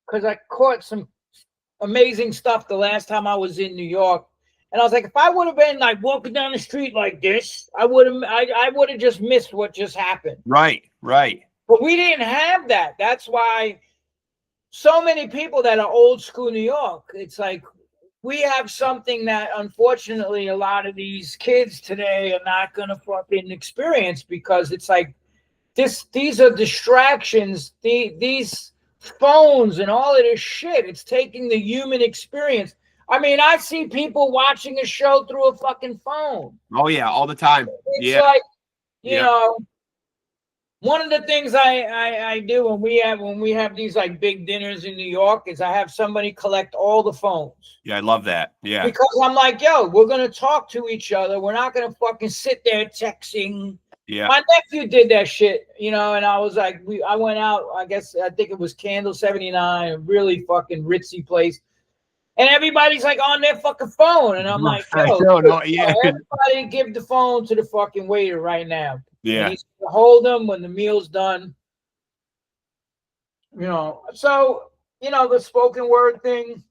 B: because I caught some amazing stuff the last time I was in New York. And I was like, if I would have been like walking down the street like this, I would have just missed what just happened.
A: Right.
B: But we didn't have that. That's why so many people that are old school New York, it's like we have something that unfortunately a lot of these kids today are not going to fucking experience, because it's like these are distractions. These phones and all of this shit, it's taking the human experience. I mean, I see people watching a show through a fucking phone.
A: Oh yeah, all the time.
B: It's like, one of the things I do when we have these like big dinners in New York is I have somebody collect all the phones.
A: Yeah, I love that. Yeah.
B: Because I'm like, we're gonna talk to each other. We're not gonna fucking sit there texting.
A: Yeah.
B: My nephew did that shit, and I was like, I went out, I think it was Candle 79, a really fucking ritzy place. And everybody's like on their fucking phone. And I'm like, everybody give the phone to the fucking waiter right now.
A: Yeah.
B: And he's gonna hold them when the meal's done. So, the spoken word thing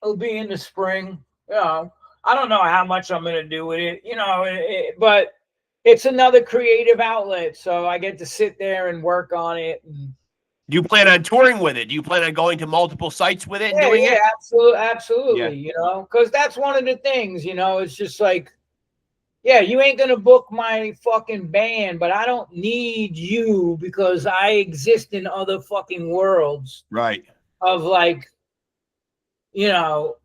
B: will be in the spring. I don't know how much I'm going to do with it, but it's another creative outlet. So I get to sit there and work on it. And,
A: do you plan on touring with it? Do you plan on going to multiple sites with it and doing it?
B: Absolutely. Because that's one of the things, it's just like, you ain't going to book my fucking band, but I don't need you because I exist in other fucking worlds.
A: Right.
B: Of like, people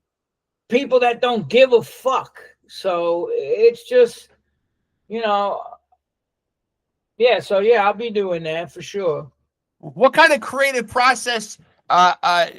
B: that don't give a fuck. So it's just, I'll be doing that for sure.
A: What kind of creative process do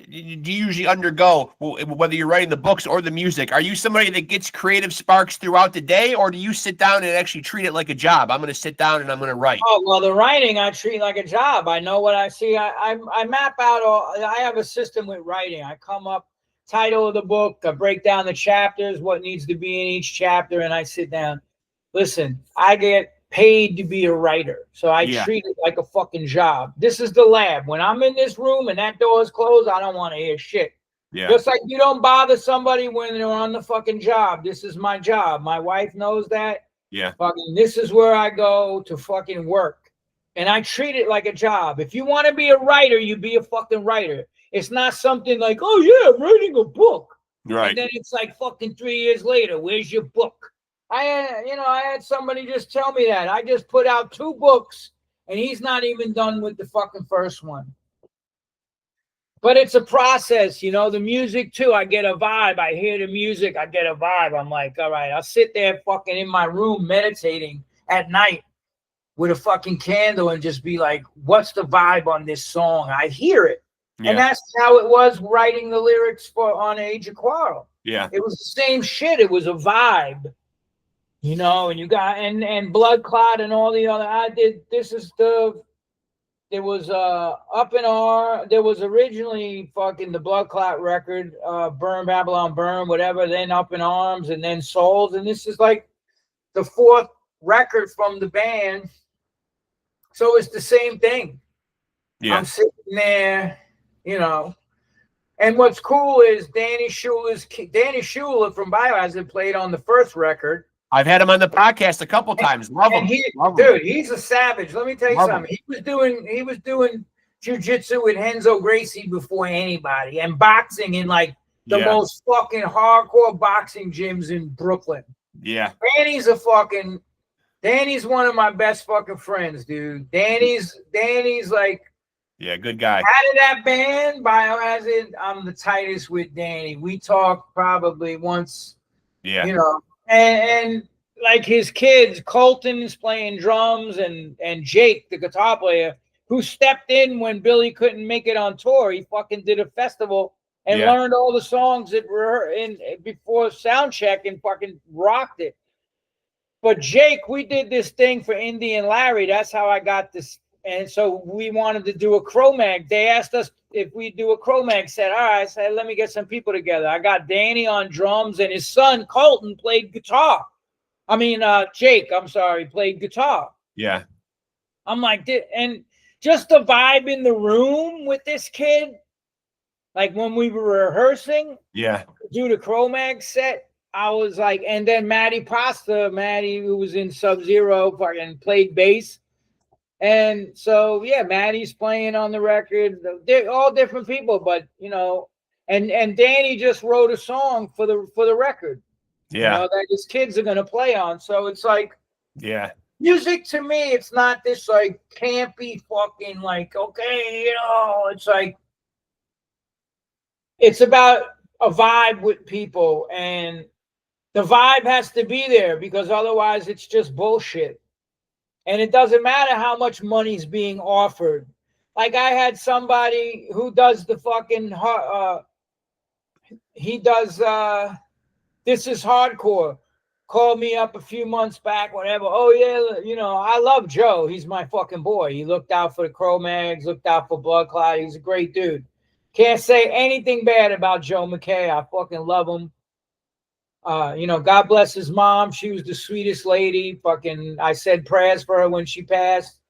A: you usually undergo, whether you're writing the books or the music? Are you somebody that gets creative sparks throughout the day, or do you sit down and actually treat it like a job? I'm going to sit down and I'm going to write.
B: Oh, well, the writing I treat like a job. I know what I see. I map out I have a system with writing. I come up, title of the book, I break down the chapters, what needs to be in each chapter, and I sit down. Listen, I get paid to be a writer, so I treat it like a fucking job. This is the lab. When I'm in this room and that door is closed, I don't want to hear shit.
A: Yeah.
B: Just like you don't bother somebody when they're on the fucking job. This is my job. My wife knows that.
A: Yeah.
B: Fucking, this is where I go to fucking work, and I treat it like a job. If you want to be a writer, you be a fucking writer. It's not something like, oh yeah, I'm writing a book.
A: Right.
B: And then it's like fucking 3 years later, where's your book? I had somebody just tell me that. I just put out 2 books and he's not even done with the fucking first one. But it's a process, the music too. I get a vibe. I hear the music. I get a vibe. I'm like, all right, I'll sit there fucking in my room meditating at night with a fucking candle and just be like, what's the vibe on this song? I hear it. Yeah. And that's how it was writing the lyrics on Age of Quarrel.
A: Yeah.
B: It was the same shit. It was a vibe. And you got and BLOODCLOT and all the other. This is the there was Up in R. There was originally fucking the BLOODCLOT record, Burn Babylon Burn, whatever. Then Up in Arms, and then Souls. And this is like the fourth record from the band. So it's the same thing. Yeah. I'm sitting there, you know. And what's cool is Danny Schuler from Biohazard played on the first record.
A: I've had him on the podcast a couple times. Love him.
B: Dude, he's a savage. Let me tell you something. He was doing jiu-jitsu with Renzo Gracie before anybody, and boxing in like the most fucking hardcore boxing gyms in Brooklyn.
A: Yeah.
B: Danny's one of my best fucking friends, dude. Danny's like,
A: yeah, good guy.
B: Out of that band, Biohazard, I'm the tightest with Danny. We talk probably once, you know. And like his kids, Colton is playing drums, and Jake, the guitar player, who stepped in when Billy couldn't make it on tour. He fucking did a festival and learned all the songs that were in before sound check and fucking rocked it. But Jake, we did this thing for Indy and Larry. That's how I got this. And so we wanted to do a CRO-MAGS. They asked us if we do a CRO-MAGS set. All right, I said, let me get some people together. I got Danny on drums, and his son, Colton, played guitar. I mean, Jake, I'm sorry, played guitar.
A: Yeah.
B: I'm like, and just the vibe in the room with this kid, like when we were rehearsing, to do the CRO-MAGS set, I was like, and then Maddie, who was in Sub-Zero, fucking played bass. And so, yeah, Maddie's playing on the record. They're all different people, but you know, and Danny just wrote a song for the record. Yeah, you know, that his kids are gonna play on. So it's like, music to me, it's not this like campy fucking like, okay, you know, it's like it's about a vibe with people, and the vibe has to be there because otherwise it's just bullshit. And it doesn't matter how much money's being offered. Like I had somebody who does the fucking, he does This Is Hardcore, called me up a few months back, whatever. Oh yeah, you know, I love Joe. He's my fucking boy. He looked out for the CRO-MAGS, looked out for BLOODCLOT. He's a great dude. Can't say anything bad about Joe McKay. I fucking love him. You know, God bless his mom. She was the sweetest lady. Fucking, I said prayers for her when she passed.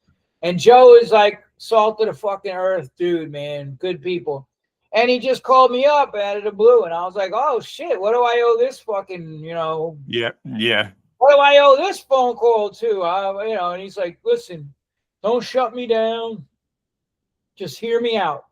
B: And Joe is like salt of the fucking earth, dude, man. Good people. And he just called me up out of the blue, and I was like, oh shit, what do I owe this fucking, you know?
A: Yeah.
B: What do I owe this phone call to? You know, and he's like, listen, don't shut me down. Just hear me out.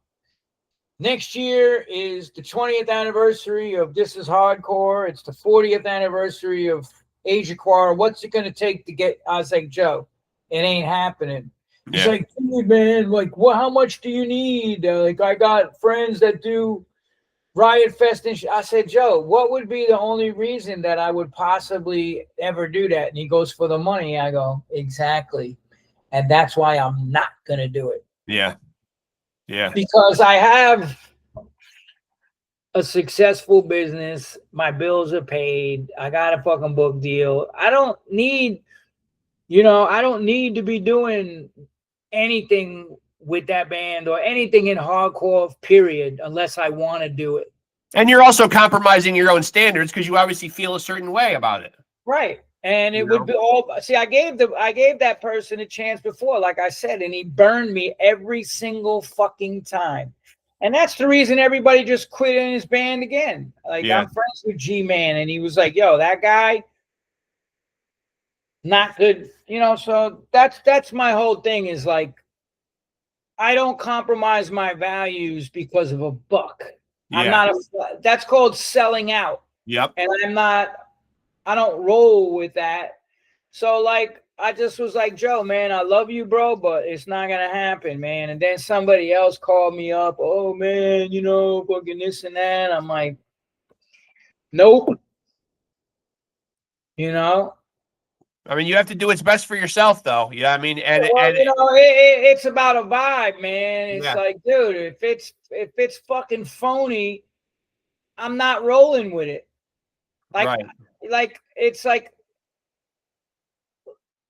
B: Next year is the 20th anniversary of This Is Hardcore. It's the 40th anniversary of Age of Quarrel. What's it going to take to get? I was like, Joe, it ain't happening. He's like, dude, man, like, what? How much do you need? Like, I got friends that do Riot Fest. And I said, Joe, what would be the only reason that I would possibly ever do that? And he goes, for the money. I go, exactly. And that's why I'm not going to do it.
A: Yeah.
B: Because I have a successful business. My bills are paid. I got a fucking book deal. I don't need, you know, I don't need to be doing anything with that band or anything in hardcore, period, unless I want to do it.
A: And you're also compromising your own standards because you obviously feel a certain way about it.
B: Right. And it would be all, see, I gave that person a chance before, like I said, and he burned me every single fucking time. And that's the reason everybody just quit in his band again. Like, I'm friends with G-Man, and he was like, yo, that guy, not good. You know, so that's my whole thing is like, I don't compromise my values because of a buck. I'm not that's called selling out.
A: Yep.
B: And I don't roll with that. So like, I just was like, Joe, man, I love you, bro, but it's not going to happen, man. And then somebody else called me up. Oh man, you know, fucking this and that. I'm like, nope. You know?
A: I mean, you have to do what's best for yourself though. Yeah. I mean, and
B: you know, it's about a vibe, man. It's like, dude, if it's fucking phony, I'm not rolling with it. Like, like it's like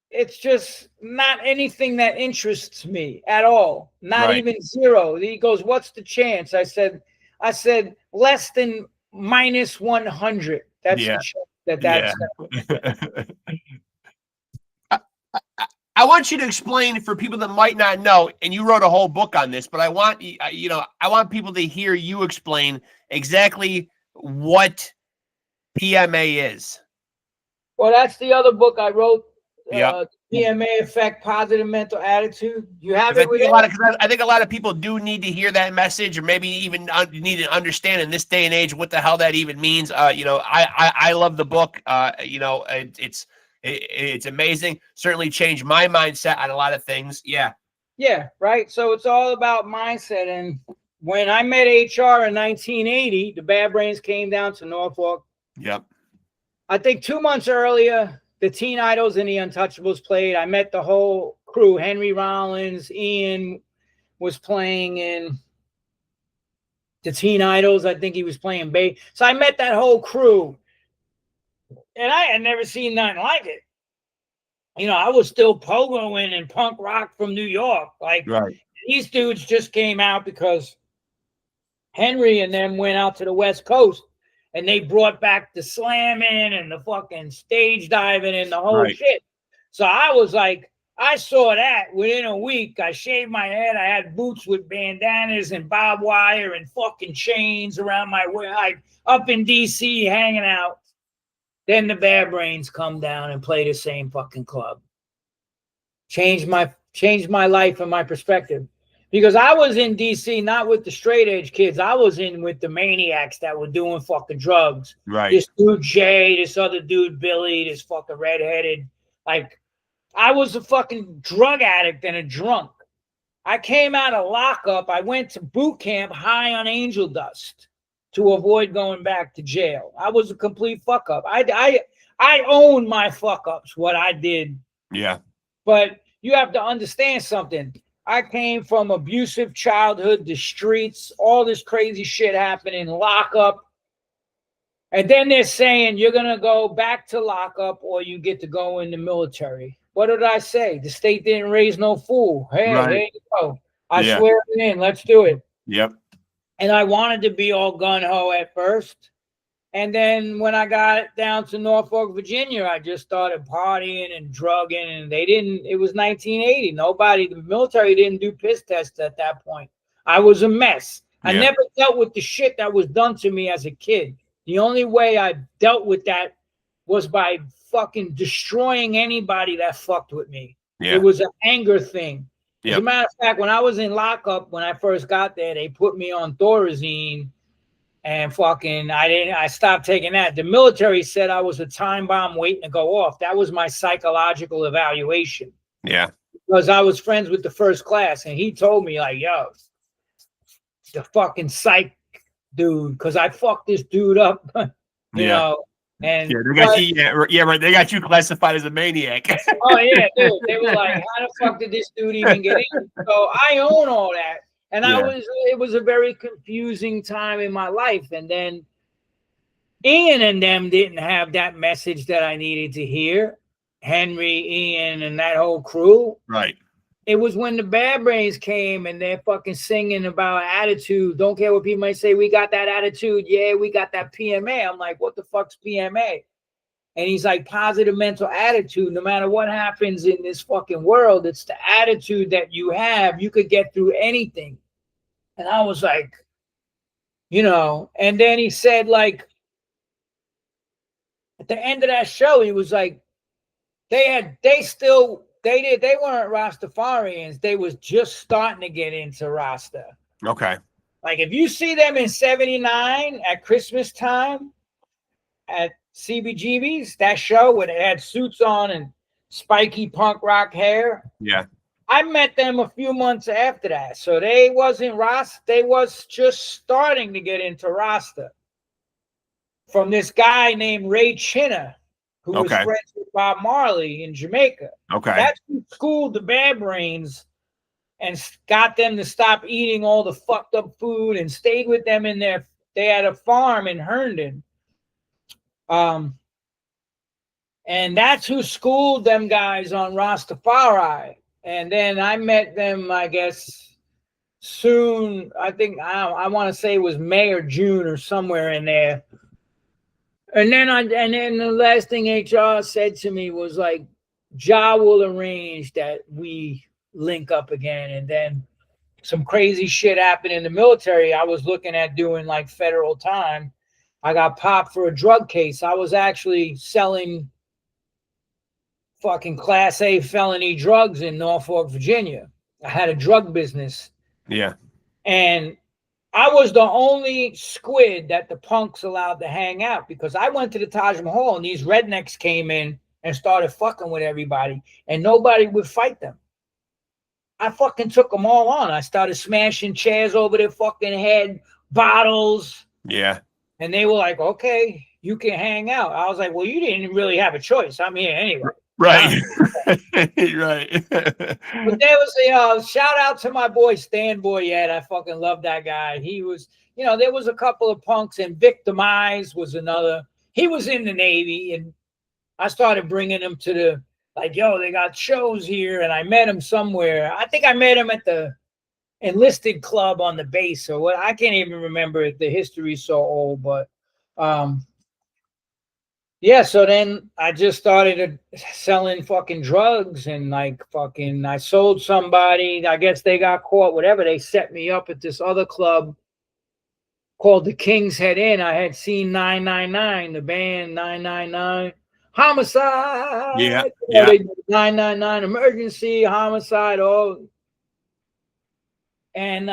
B: it's just not anything that interests me at all. Not even zero. He goes, what's the chance? I said less than minus 100. That's the chance that's
A: I want you to explain for people that might not know, and you wrote a whole book on this, but I want people to hear you explain exactly what PMA is.
B: Well, that's the other book I wrote. PMA Effect, Positive Mental Attitude. You have it with you?
A: I think a lot of people do need to hear that message, or maybe even need to understand in this day and age what the hell that even means. I love the book. It's amazing. Certainly changed my mindset on a lot of things. Yeah,
B: right. So it's all about mindset. And when I met HR in 1980, the Bad Brains came down to Norfolk.
A: Yep.
B: I think 2 months earlier, the Teen Idols and the Untouchables played. I met the whole crew. Henry Rollins, Ian was playing in the Teen Idols. I think he was playing bass. So I met that whole crew. And I had never seen nothing like it. I was still pogoing and punk rock from New York. These dudes just came out because Henry and them went out to the West Coast. And they brought back the slamming and the fucking stage diving and the whole shit. So I was like, I saw that within a week. I shaved my head. I had boots with bandanas and barbed wire and fucking chains around my waist, like up in DC hanging out. Then the Bad Brains come down and play the same fucking club. Changed my life and my perspective. Because I was in DC, not with the straight edge kids. I was in with the maniacs that were doing fucking drugs.
A: Right.
B: This dude Jay, this other dude Billy, this fucking redheaded. Like, I was a fucking drug addict and a drunk. I came out of lockup. I went to boot camp high on angel dust to avoid going back to jail. I was a complete fuck up. I own my fuck ups, what I did.
A: Yeah.
B: But you have to understand something. I came from abusive childhood, the streets, all this crazy shit happening, lockup. And then they're saying you're going to go back to lockup or you get to go in the military. What did I say? The state didn't raise no fool. Hey, there you go. I swear it in. Let's do it.
A: Yep.
B: And I wanted to be all gun-ho at first. And then when I got down to Norfolk, Virginia, I just started partying and drugging. And it was 1980. The military didn't do piss tests at that point. I was a mess. I never dealt with the shit that was done to me as a kid. The only way I dealt with that was by fucking destroying anybody that fucked with me. Yeah. It was an anger thing. Yep. As a matter of fact, when I was in lockup, when I first got there, they put me on Thorazine. And fucking, I stopped taking that. The military said I was a time bomb waiting to go off. That was my psychological evaluation.
A: Yeah.
B: Because I was friends with the first class. And he told me, like, yo, the fucking psych dude. Because I fucked this dude up, you know. And
A: they got you classified as a maniac.
B: Oh, yeah, dude. They were like, how the fuck did this dude even get in? So I own all that. And it was a very confusing time in my life. And then Ian and them didn't have that message that I needed to hear. Henry, Ian, and that whole crew.
A: Right.
B: It was when the Bad Brains came and they're fucking singing about attitude. Don't care what people might say. We got that attitude. Yeah, we got that PMA. I'm like, what the fuck's PMA? And he's like, positive mental attitude. No matter what happens in this fucking world, it's the attitude that you have. You could get through anything. And I was like, and then he said, like, at the end of that show, he was like, they weren't Rastafarians. They was just starting to get into Rasta.
A: Okay.
B: Like, if you see them in 79 at Christmas time at CBGB's, that show where they had suits on and spiky punk rock hair.
A: Yeah.
B: I met them a few months after that. So they wasn't Rasta. They was just starting to get into Rasta. From this guy named Ray Chinna, who was friends with Bob Marley in Jamaica.
A: Okay.
B: That's who schooled the Bad Brains and got them to stop eating all the fucked up food and stayed with them in they had a farm in Herndon. And And that's who schooled them guys on Rastafari. And then I met them, I guess, soon. I think I want to say it was May or June or somewhere in there. And then the last thing HR said to me was like, Ja will arrange that we link up again. And then some crazy shit happened in the military. I was looking at doing like federal time. I got popped for a drug case. I was actually selling fucking Class A felony drugs in Norfolk, Virginia. I had a drug business.
A: Yeah.
B: And I was the only squid that the punks allowed to hang out, because I went to the Taj Mahal and these rednecks came in and started fucking with everybody and nobody would fight them. I fucking took them all on. I started smashing chairs over their fucking head, bottles.
A: Yeah.
B: And they were like, okay, you can hang out. I was like, well, you didn't really have a choice. I'm here anyway.
A: Right.
B: Right. But there was a shout out to my boy Stan Boyette. I fucking love that guy. He was, there was a couple of punks, and Vic Demise was another. He was in the Navy, and I started bringing him to the, like, yo, they got shows here, and I met him somewhere. I think I met him at the enlisted club on the base or what. I can't even remember it. The history's so old, but yeah, so then I just started selling fucking drugs, and like fucking I sold somebody. I guess they got caught, whatever. They set me up at this other club called the King's Head Inn. I had seen 999, the band 999. Homicide.
A: Yeah.
B: They did 999 emergency, homicide, all. And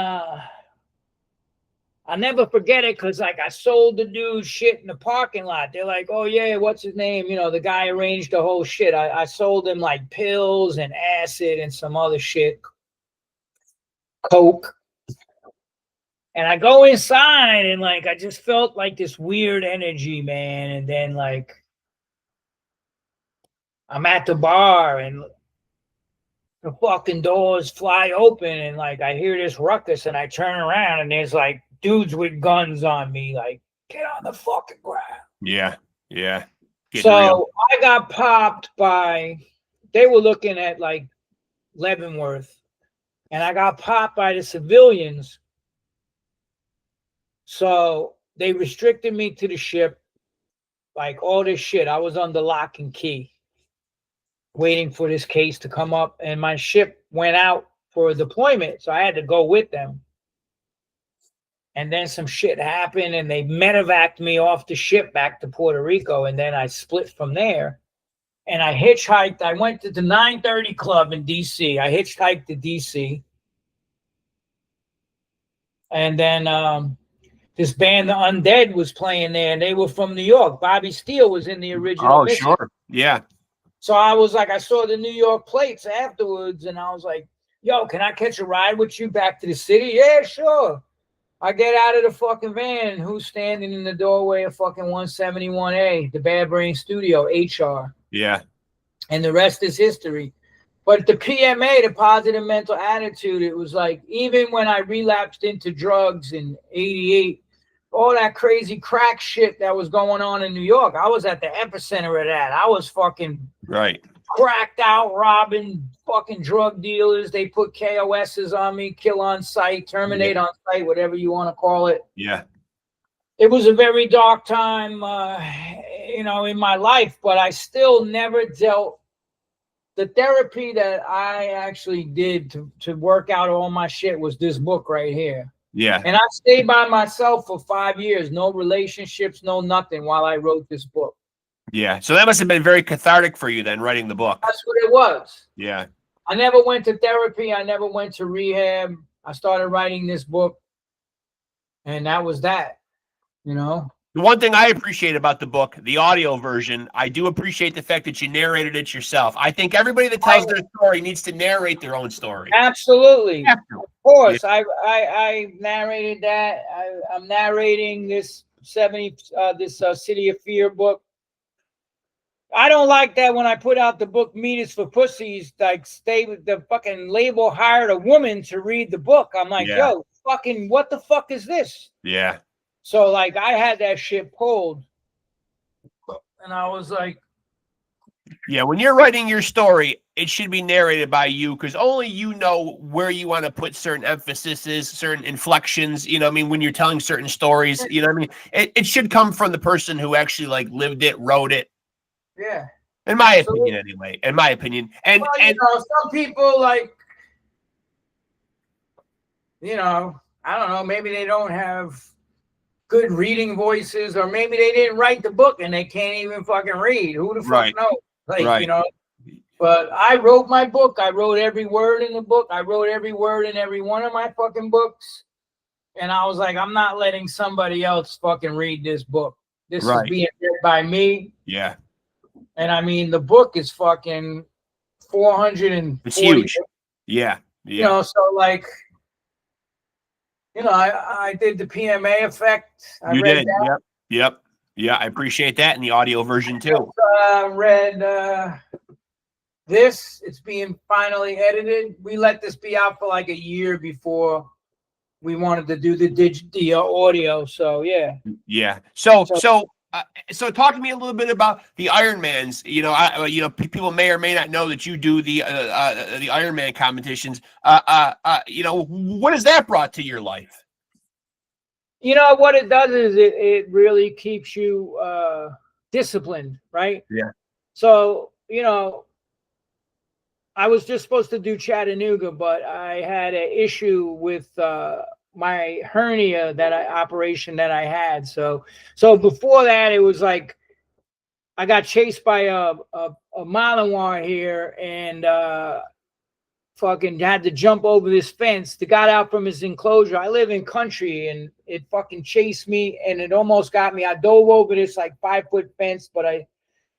B: I'll never forget it, because like I sold the dude shit in the parking lot. They're like, oh yeah, what's his name? The guy arranged the whole shit. I sold him like pills and acid and some other shit, coke. And I go inside and like I just felt like this weird energy, man. And then like I'm at the bar and the fucking doors fly open and like I hear this ruckus and I turn around and there's like dudes with guns on me, like, get on the fucking ground. Yeah.
A: Yeah.
B: So real. I got popped by, they were looking at like Leavenworth, and I got popped by the civilians. So they restricted me to the ship, like all this shit. I was under lock and key, waiting for this case to come up, and my ship went out for a deployment, so I had to go with them. And then some shit happened, and they medevaced me off the ship back to Puerto Rico, and then I split from there. And I hitchhiked. I went to the 930 Club in D.C. I hitchhiked to D.C. And then this band, The Undead, was playing there, and they were from New York. Bobby Steele was in the original.
A: Oh, sure. Yeah.
B: So I was like, I saw the New York plates afterwards, and I was like, yo, can I catch a ride with you back to the city? Yeah, sure. I get out of the fucking van, and who's standing in the doorway of fucking 171A, the Bad Brain Studio, HR.
A: Yeah.
B: And the rest is history. But the PMA, the positive mental attitude, it was like, even when I relapsed into drugs in 88, all that crazy crack shit that was going on in New York, I was at the epicenter of that. I was fucking cracked out, robbing fucking drug dealers. They put KOSs on me, kill on sight, terminate on sight, whatever you want to call it.
A: Yeah.
B: It was a very dark time, in my life, but I still never dealt. The therapy that I actually did to work out all my shit was this book right here.
A: Yeah.
B: And I stayed by myself for 5 years, no relationships, no nothing, while I wrote this book.
A: Yeah. So that must have been very cathartic for you then, writing the book.
B: That's what it was.
A: Yeah.
B: I never went to therapy. I never went to rehab. I started writing this book, and that was that,
A: The one thing I appreciate about the book, the audio version, I do appreciate the fact that you narrated it yourself. I think everybody that tells their story needs to narrate their own story.
B: Absolutely. Of course. Yeah. I narrated that. I'm narrating this City of Fear book. I don't like that when I put out the book Meat is for Pussies, like stay with the fucking label hired a woman to read the book. I'm like, yo, fucking what the fuck is this?
A: Yeah.
B: So like I had that shit pulled, and I was like,
A: Yeah, when you're writing your story, it should be narrated by you because only you know where you want to put certain emphases, certain inflections. You know what I mean? When you're telling certain stories, you know what I mean? It should come from the person who actually like lived it, wrote it.
B: Yeah.
A: In my opinion, anyway. In my opinion. And,
B: well, you know, some people like, you know, I don't know, maybe they don't have good reading voices, or maybe they didn't write the book and they can't even fucking read. Who the fuck knows? Like, you know, but I wrote my book. I wrote every word in the book. I wrote every word in every one of my fucking books. And I was like, I'm not letting somebody else fucking read this book. This is being read by me.
A: Yeah.
B: And I mean, the book is fucking 440.
A: It's huge. Yeah.
B: You know, so like, you know, I did the PMA effect. I read that.
A: Yep. Yeah, I appreciate that in the audio version too.
B: Read this. It's being finally edited. We let this be out for like a year before we wanted to do the audio. So yeah. Yeah.
A: So talk to me a little bit about the Ironmans. You know, people may or may not know that you do the Ironman competitions. You know, what has that brought to your life?
B: You know, what it does is it really keeps you disciplined, right?
A: Yeah.
B: So, you know, I was just supposed to do Chattanooga, but I had an issue with my hernia operation that I had. So before that, it was like I got chased by a Malinois here and fucking had to jump over this fence. The got out from his enclosure. I live in country and it fucking chased me and it almost got me. I dove over this like 5-foot fence, but I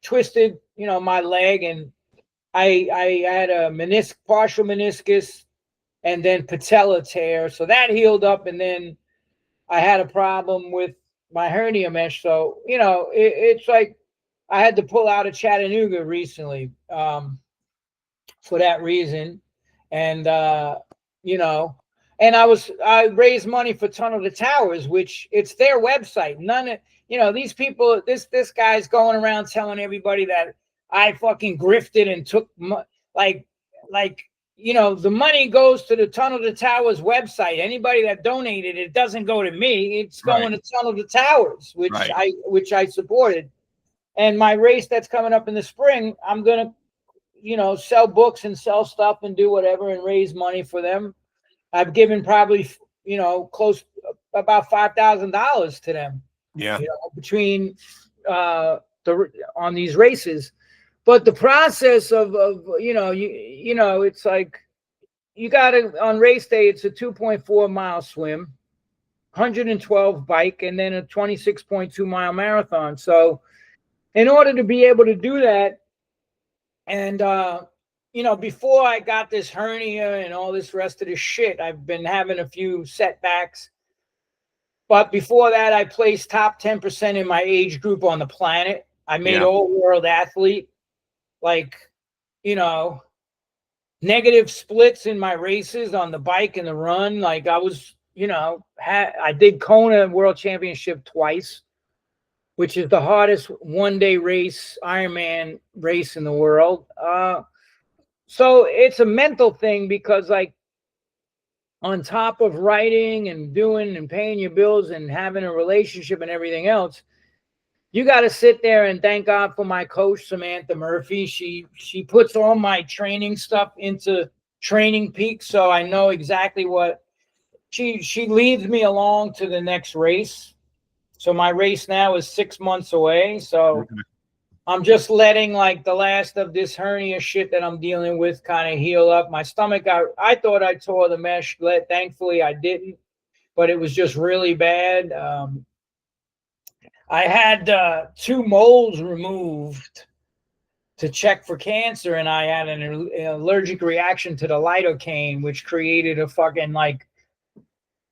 B: twisted, you know, my leg and I had a partial meniscus and then patella tear. So that healed up. And then I had a problem with my hernia mesh. So, you know, it's like I had to pull out of Chattanooga recently for that reason. And, you know, and I raised money for Tunnel to Towers, which it's their website. None of, you know, these people, this guy's going around telling everybody that I fucking grifted and took like, you know, the money goes to the Tunnel to Towers website. Anybody that donated, it doesn't go to me. It's going to Tunnel to Towers, which I supported. And my race that's coming up in the spring, I'm going to, you know, sell books and sell stuff and do whatever and raise money for them. I've given probably, you know, about $5,000 to them.
A: Yeah.
B: You know, between on these races. But the process of you know, it's like you got to, on race day, it's a 2.4 mile swim, 112 bike, and then a 26.2 mile marathon. So in order to be able to do that, and, you know, before I got this hernia and all this rest of the shit, I've been having a few setbacks. But before that, I placed top 10% in my age group on the planet. I made all world athlete. Like, you know, negative splits in my races on the bike and the run. Like I was, you know, I did Kona World Championship twice, which is the hardest one-day race, Ironman race in the world. So it's a mental thing because, like, on top of writing and doing and paying your bills and having a relationship and everything else, you got to sit there and thank God for my coach, Samantha Murphy. She puts all my training stuff into Training Peak, so I know exactly what she leads me along to the next race. So my race now is 6 months away. So I'm just letting like the last of this hernia shit that I'm dealing with kind of heal up. My stomach, I thought I tore the mesh. Thankfully, I didn't, but it was just really bad. I had 2 moles removed to check for cancer, and I had an allergic reaction to the lidocaine, which created a fucking like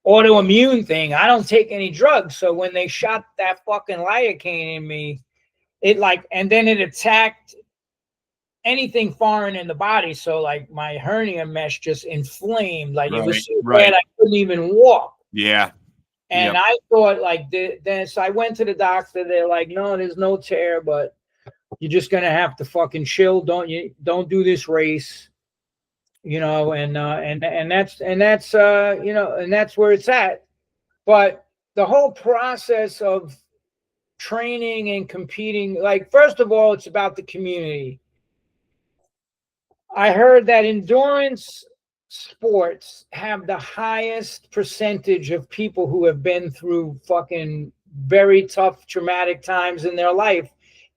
B: autoimmune thing. I don't take any drugs. So when they shot that fucking lidocaine in me, it like, and then it attacked anything foreign in the body. So like my hernia mesh just inflamed. Like it was so bad I couldn't even walk.
A: Yeah.
B: And I thought like this, I went to the doctor. They're like, no, there's no tear, but you're just gonna have to fucking chill. Don't do this race, you know, and that's you know, and that's where it's at. But the whole process of training and competing, like, first of all, it's about the community. I heard that endurance sports have the highest percentage of people who have been through fucking very tough, traumatic times in their life.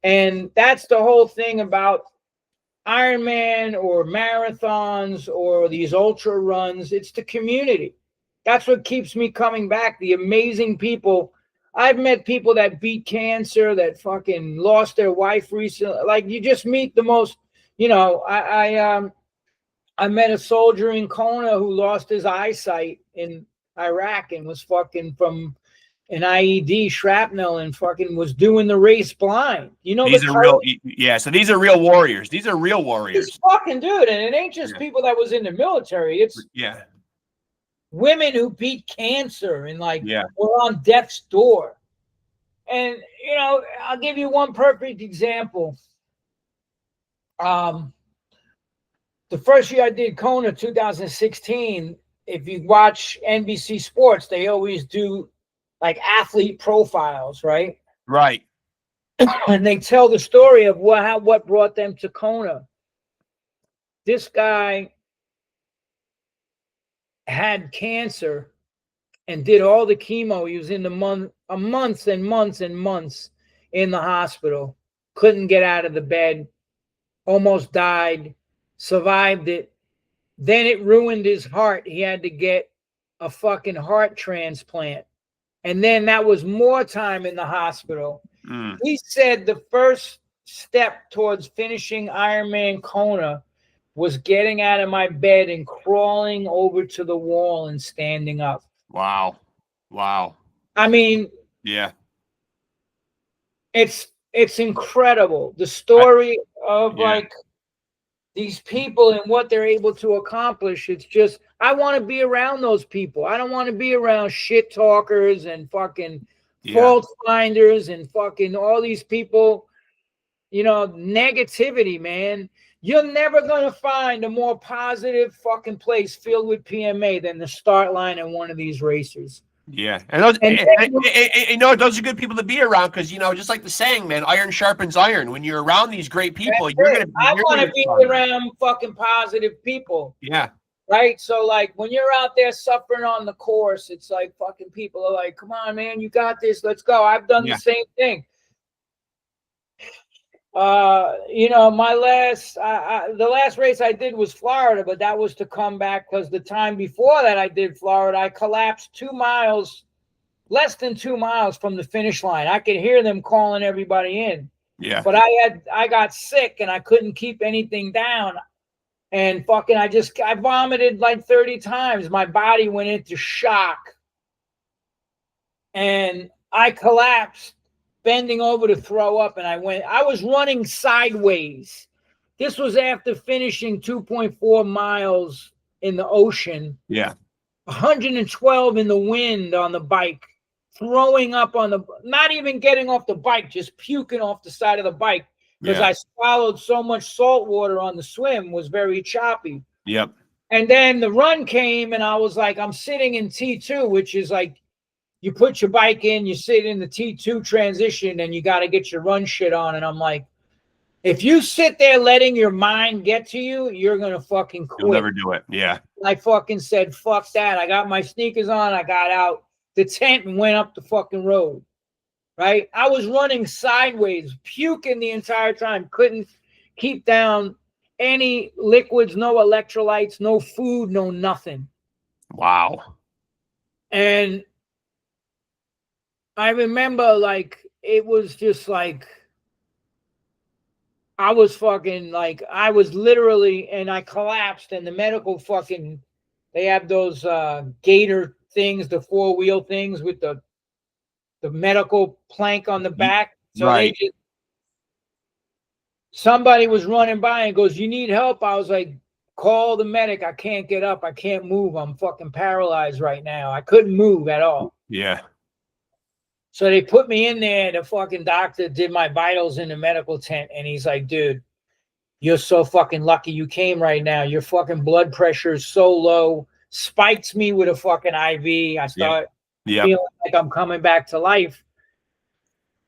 B: And that's the whole thing about Ironman or marathons or these ultra runs. It's the community. That's what keeps me coming back. The amazing people. I've met people that beat cancer, that fucking lost their wife recently. Like, you just meet the most, you know, I met a soldier in Kona who lost his eyesight in Iraq and was fucking from an IED shrapnel and fucking was doing the race blind. You know,
A: these are real. Yeah. So these are real warriors. These are real warriors.
B: It's fucking dude. And it ain't just people that was in the military. It's women who beat cancer and like were on death's door. And, you know, I'll give you one perfect example. The first year I did Kona, 2016, if you watch NBC Sports, they always do like athlete profiles, right?
A: Right.
B: And they tell the story of what brought them to Kona. This guy had cancer and did all the chemo. He was in months and months and months in the hospital. Couldn't get out of the bed. Almost died. Survived it. Then it ruined his heart. He had to get a fucking heart transplant. And then that was more time in the hospital. He said the first step towards finishing Ironman Kona was getting out of my bed and crawling over to the wall and standing up.
A: Wow. Wow.
B: I mean, it's incredible. The story of like these people and what they're able to accomplish. It's just, I want to be around those people. I don't want to be around shit talkers and fucking fault finders and fucking all these people, you know, negativity, man. You're never going to find a more positive fucking place filled with PMA than the start line in one of these racers.
A: Yeah. And those, you know, those are good people to be around because, you know, just like the saying, man, iron sharpens iron. When you're around these great people,
B: I want to be around fucking positive people.
A: Yeah.
B: Right? So, like, when you're out there suffering on the course, it's like fucking people are like, come on, man, you got this. Let's go. I've done the same thing. You know, the last race I did was Florida, but that was to come back because the time before that I did Florida, I collapsed 2 miles, less than 2 miles from the finish line. I could hear them calling everybody in.
A: Yeah.
B: But I got sick and I couldn't keep anything down. And fucking, I vomited like 30 times. My body went into shock. And I collapsed, bending over to throw up. And I was running sideways. This was after finishing 2.4 miles in the ocean.
A: Yeah.
B: 112 in the wind on the bike, throwing up not even getting off the bike, just puking off the side of the bike. Because I swallowed so much salt water on the swim, was very choppy.
A: Yep.
B: And then the run came, and I was like, I'm sitting in T2, which is like, you put your bike in, you sit in the T2 transition, and you got to get your run shit on. And I'm like, if you sit there letting your mind get to you, you're going to fucking quit.
A: You'll never do it. Yeah.
B: I fucking said, fuck that. I got my sneakers on. I got out the tent and went up the fucking road. Right? I was running sideways, puking the entire time. Couldn't keep down any liquids, no electrolytes, no food, no nothing.
A: Wow.
B: And I remember, like, it was just like, I was fucking, like, I was literally, and I collapsed, and the medical fucking, they have those gator things, the 4-wheel things with the medical plank on the back. So somebody was running by and goes, you need help? I was like, call the medic. I can't get up. I can't move. I'm fucking paralyzed right now. I couldn't move at all.
A: Yeah.
B: So they put me in there. The fucking doctor did my vitals in the medical tent. And he's like, dude, you're so fucking lucky you came right now. Your fucking blood pressure is so low. Spikes me with a fucking IV. I start feeling like I'm coming back to life.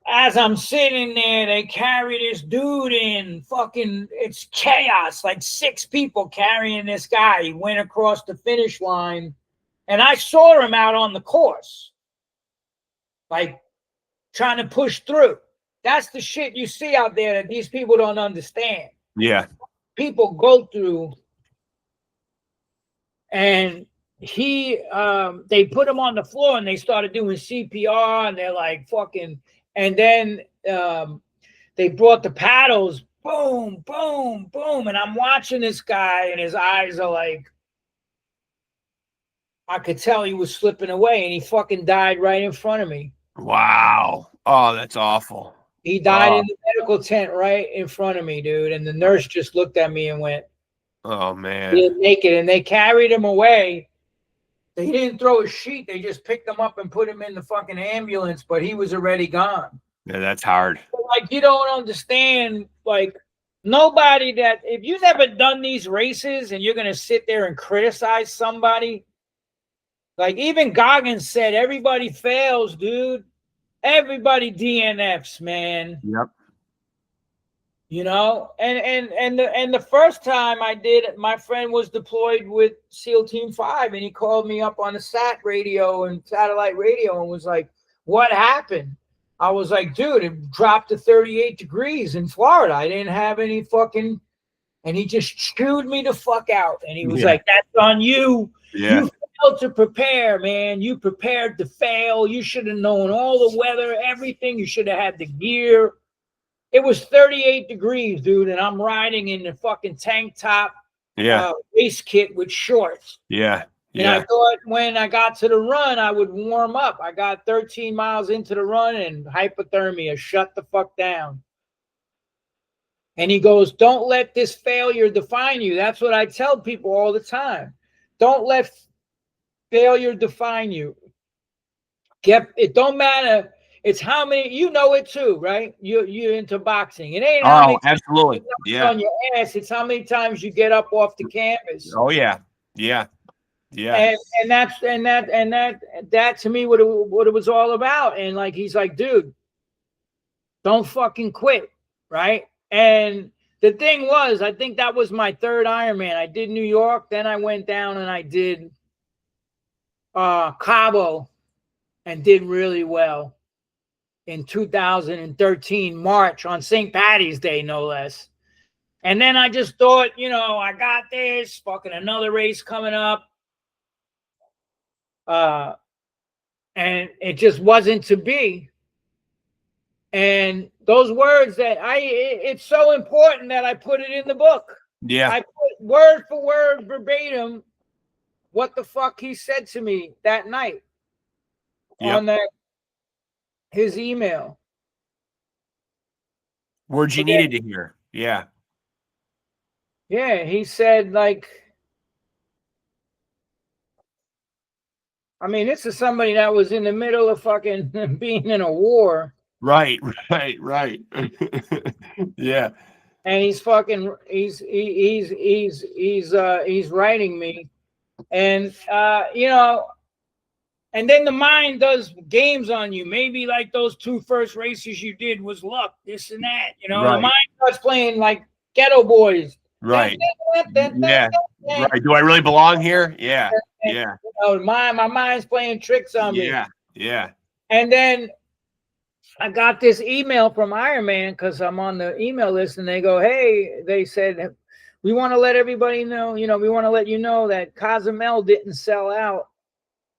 B: As I'm sitting there, they carry this dude in. Fucking, it's chaos. Like 6 people carrying this guy. He went across the finish line. And I saw him out on the course. Like, trying to push through. That's the shit you see out there that these people don't understand.
A: Yeah.
B: People go through. And they put him on the floor and they started doing CPR and they're like fucking, and then they brought the paddles, boom, boom, boom. And I'm watching this guy and his eyes are like, I could tell he was slipping away and he fucking died right in front of me.
A: Wow. Oh, that's awful.
B: He died in the medical tent right in front of me, dude. And the nurse just looked at me and went,
A: oh, man.
B: He was naked. And they carried him away. They didn't throw a sheet. They just picked him up and put him in the fucking ambulance, but he was already gone.
A: Yeah, that's hard.
B: Like, you don't understand, like, nobody that, if you've never done these races and you're going to sit there and criticize somebody, like even Goggins said, everybody fails, dude. Everybody DNFs, man.
A: Yep.
B: You know, and the first time I did it, my friend was deployed with SEAL Team 5, and he called me up on the SAT radio and satellite radio and was like, what happened? I was like, dude, it dropped to 38 degrees in Florida. I didn't have any fucking, and he just chewed me the fuck out. And he was like, that's on you.
A: Yeah.
B: You failed to prepare, man. You prepared to fail. You should have known all the weather, everything. You should have had the gear. It was 38 degrees, dude, and I'm riding in the fucking tank top race kit with shorts.
A: Yeah.
B: And I thought when I got to the run, I would warm up. I got 13 miles into the run and hypothermia, shut the fuck down. And he goes, don't let this failure define you. That's what I tell people all the time. Don't let failure define you. It don't matter. It's how many, you know it too, right? You're into boxing. It ain't how many
A: absolutely. Yeah.
B: On your ass. It's how many times you get up off the canvas.
A: Oh yeah. Yeah. Yeah.
B: And that to me what it was all about. And like he's like, dude, don't fucking quit, right? And the thing was, I think that was my 3rd Ironman. I did New York, then I went down and I did Cabo and did really well in 2013 March on St. Patty's Day, no less. And then I just thought, you know, I got this, fucking another race coming up. And it just wasn't to be. And those words that it's so important that I put it in the book.
A: Yeah.
B: I put word for word verbatim what the fuck he said to me that night on his email.
A: Words you needed to hear. Yeah.
B: Yeah, he said, like, I mean, this is somebody that was in the middle of fucking being in a war.
A: Right. Yeah.
B: And he's fucking, he's writing me. And, you know, and then the mind does games on you. Maybe like those 2 first races you did was luck, this and that. You know, the mind starts playing like Ghetto Boys.
A: Right. Yeah. Right. Do I really belong here? Yeah. Yeah.
B: You know, my mind's playing tricks on me.
A: Yeah. Yeah.
B: And then I got this email from Ironman because I'm on the email list, and they go, hey, they said, we want to let everybody know, you know, we want to let you know that Cozumel didn't sell out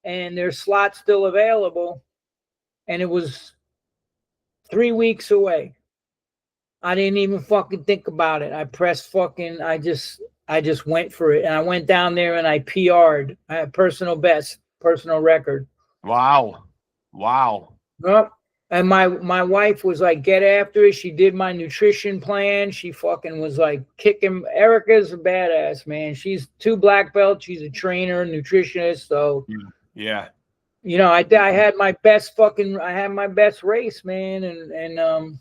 B: and there's slots still available. And it was 3 weeks away. I didn't even fucking think about it. I pressed fucking, I just went for it. And I went down there and I PR'd. I had personal best, personal record.
A: Wow. Wow.
B: Yep. And my wife was like, get after it. She did my nutrition plan. She fucking was like kicking. Erica's a badass, man. She's 2 black belts. She's a trainer, nutritionist. So
A: yeah.
B: you know, I had my best race, man, and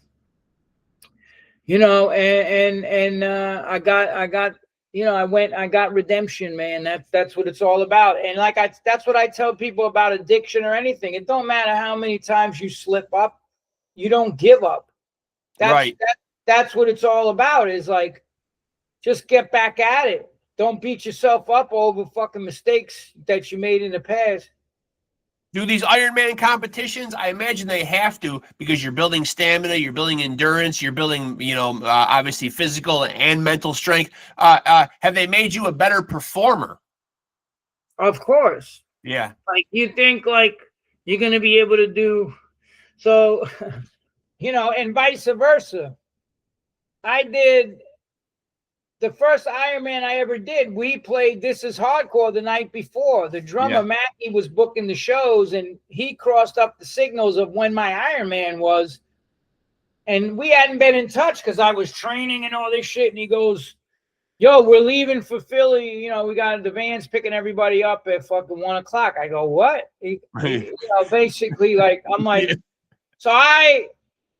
B: you know, and I got, you know, I got redemption, man. That's what it's all about. And like that's what I tell people about addiction or anything. It don't matter how many times you slip up, you don't give up. That's what it's all about, is like, just get back at it. Don't beat yourself up over fucking mistakes that you made in the past.
A: Do these Ironman competitions? I imagine they have to, because you're building stamina, you're building endurance, you're building, you know, obviously physical and mental strength. Have they made you a better performer?
B: Of course.
A: Yeah.
B: Like, you think like you're going to be able to do so, you know, and vice versa. I did the first Ironman I ever did. We played This Is Hardcore the night before. The drummer, Mackie, was booking the shows, and he crossed up the signals of when my Ironman was. And we hadn't been in touch because I was training and all this shit. And he goes, yo, we're leaving for Philly. You know, we got the vans picking everybody up at fucking 1 o'clock. I go, what? You know, basically, like, I'm like, so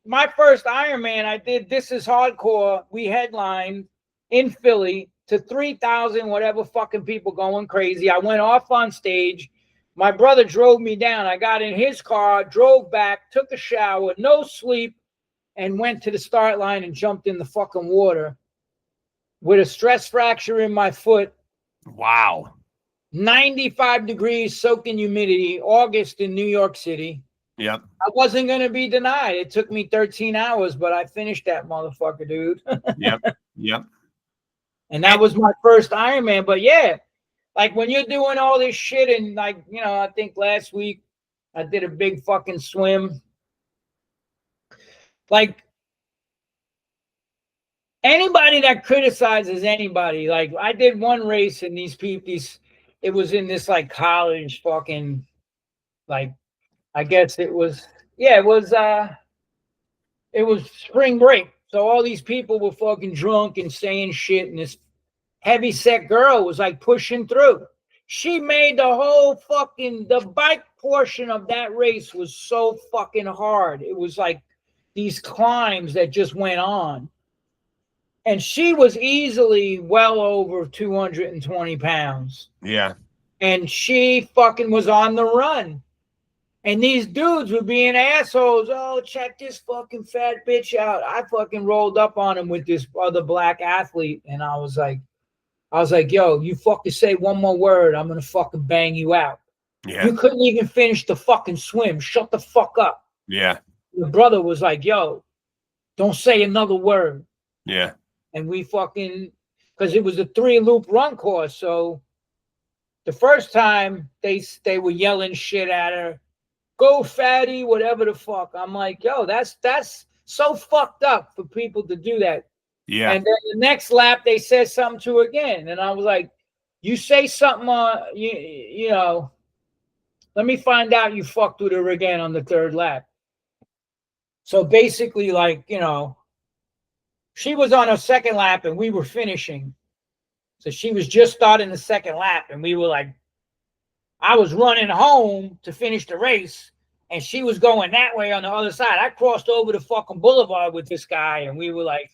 B: my first Ironman, I did This Is Hardcore. We headlined in Philly to 3,000 whatever fucking people going crazy. I went off on stage. My brother drove me down. I got in his car, drove back, took a shower, no sleep, and went to the start line and jumped in the fucking water with a stress fracture in my foot.
A: Wow.
B: 95 degrees, soaking humidity, August in New York City.
A: Yep.
B: I wasn't going to be denied. It took me 13 hours, but I finished that motherfucker, dude.
A: Yep.
B: And that was my first Ironman. But yeah, like when you're doing all this shit, and like, you know, I think last week I did a big fucking swim. Like, anybody that criticizes anybody, like I did one race and these people, it was in this like college fucking, like, I guess it was spring break. So all these people were fucking drunk and saying shit, and this heavy set girl was like pushing through. She made the whole the bike portion of that race was so fucking hard. It was like these climbs that just went on. And she was easily well over 220 pounds.
A: Yeah.
B: And she fucking was on the run. And these dudes were being assholes. Oh, check this fucking fat bitch out. I fucking rolled up on him with this other black athlete. And I was like, yo, you fucking say one more word, I'm going to fucking bang you out.
A: Yeah.
B: You couldn't even finish the fucking swim. Shut the fuck up.
A: Yeah.
B: The brother was like, yo, don't say another word.
A: Yeah.
B: And we fucking, because it was a 3-loop run course. So the first time they were yelling shit at her, go fatty, whatever the fuck. I'm like, yo, that's so fucked up for people to do that.
A: Yeah.
B: And then the next lap, they said something to her again. And I was like, you say something, you know, let me find out you fucked with her again on the third lap. So basically, like, you know, she was on her second lap and we were finishing. So she was just starting the second lap and we were like, I was running home to finish the race and she was going that way on the other side. I crossed over the fucking boulevard with this guy and we were like,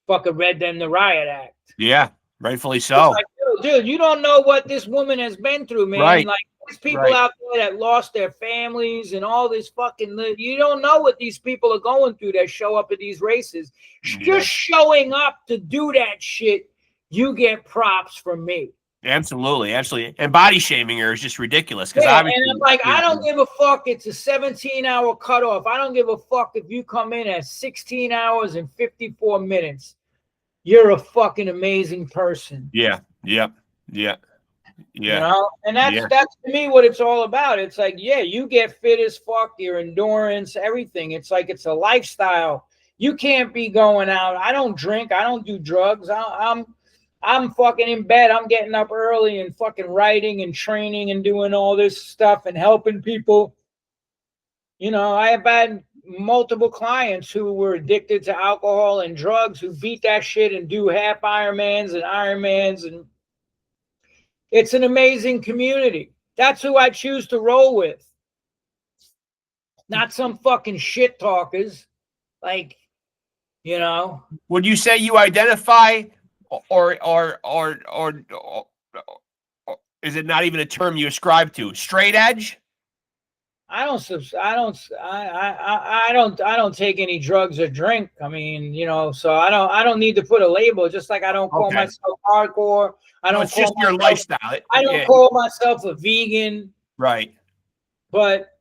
B: fucking read them the riot act.
A: Yeah, rightfully so.
B: Like, dude, you don't know what this woman has been through, man.
A: Right.
B: Like, there's people out there that lost their families and all this fucking, you don't know what these people are going through that show up at these races. Yeah. Just showing up to do that shit, you get props from me.
A: Absolutely. And body shaming her is just ridiculous.
B: And I'm like, I don't give a fuck. It's a 17-hour cutoff. I don't give a fuck if you come in at 16 hours and 54 minutes. You're a fucking amazing person.
A: Yeah.
B: You know, and that's to me what it's all about. It's like, yeah, you get fit as fuck, your endurance, everything. It's like it's a lifestyle. You can't be going out. I don't drink. I don't do drugs. I'm fucking in bed. I'm getting up early and fucking writing and training and doing all this stuff and helping people. You know, I have had multiple clients who were addicted to alcohol and drugs who beat that shit and do half Ironmans and Ironmans, and it's an amazing community. That's who I choose to roll with. Not some fucking shit talkers. Like, you know.
A: Would you say you identify or is it not even a term you ascribe to? Straight edge?
B: I don't take any drugs or drink. I mean, you know, so I don't need to put a label, just like I don't call myself hardcore.
A: It's just your lifestyle.
B: I don't call myself a vegan.
A: Right.
B: But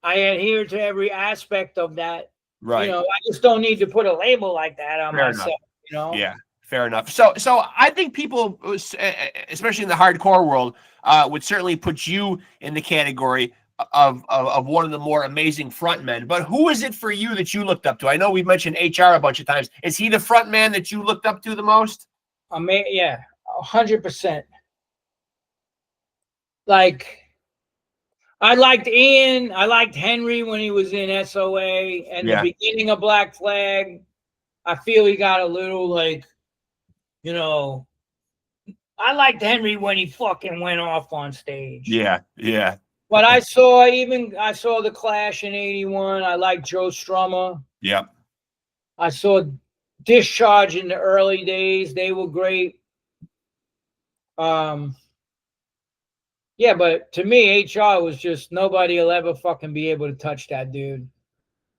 B: I adhere to every aspect of that.
A: Right.
B: You know, I just don't need to put a label like that on myself, you know?
A: Yeah, fair enough. So I think people, especially in the hardcore world, would certainly put you in the category of one of the more amazing frontmen. But who is it for you that you looked up to? I know we've mentioned HR a bunch of times. Is he the frontman that you looked up to the most?
B: Yeah, 100%. Like, I liked Ian. I liked Henry when he was in SOA and the beginning of Black Flag. I feel he got a little, like, you know, I liked Henry when he fucking went off on stage.
A: Yeah, yeah.
B: But I saw the Clash in '81. I liked Joe Strummer.
A: Yeah.
B: I saw Discharge in the early days. They were great. Yeah, but to me, HR was just, nobody will ever fucking be able to touch that dude.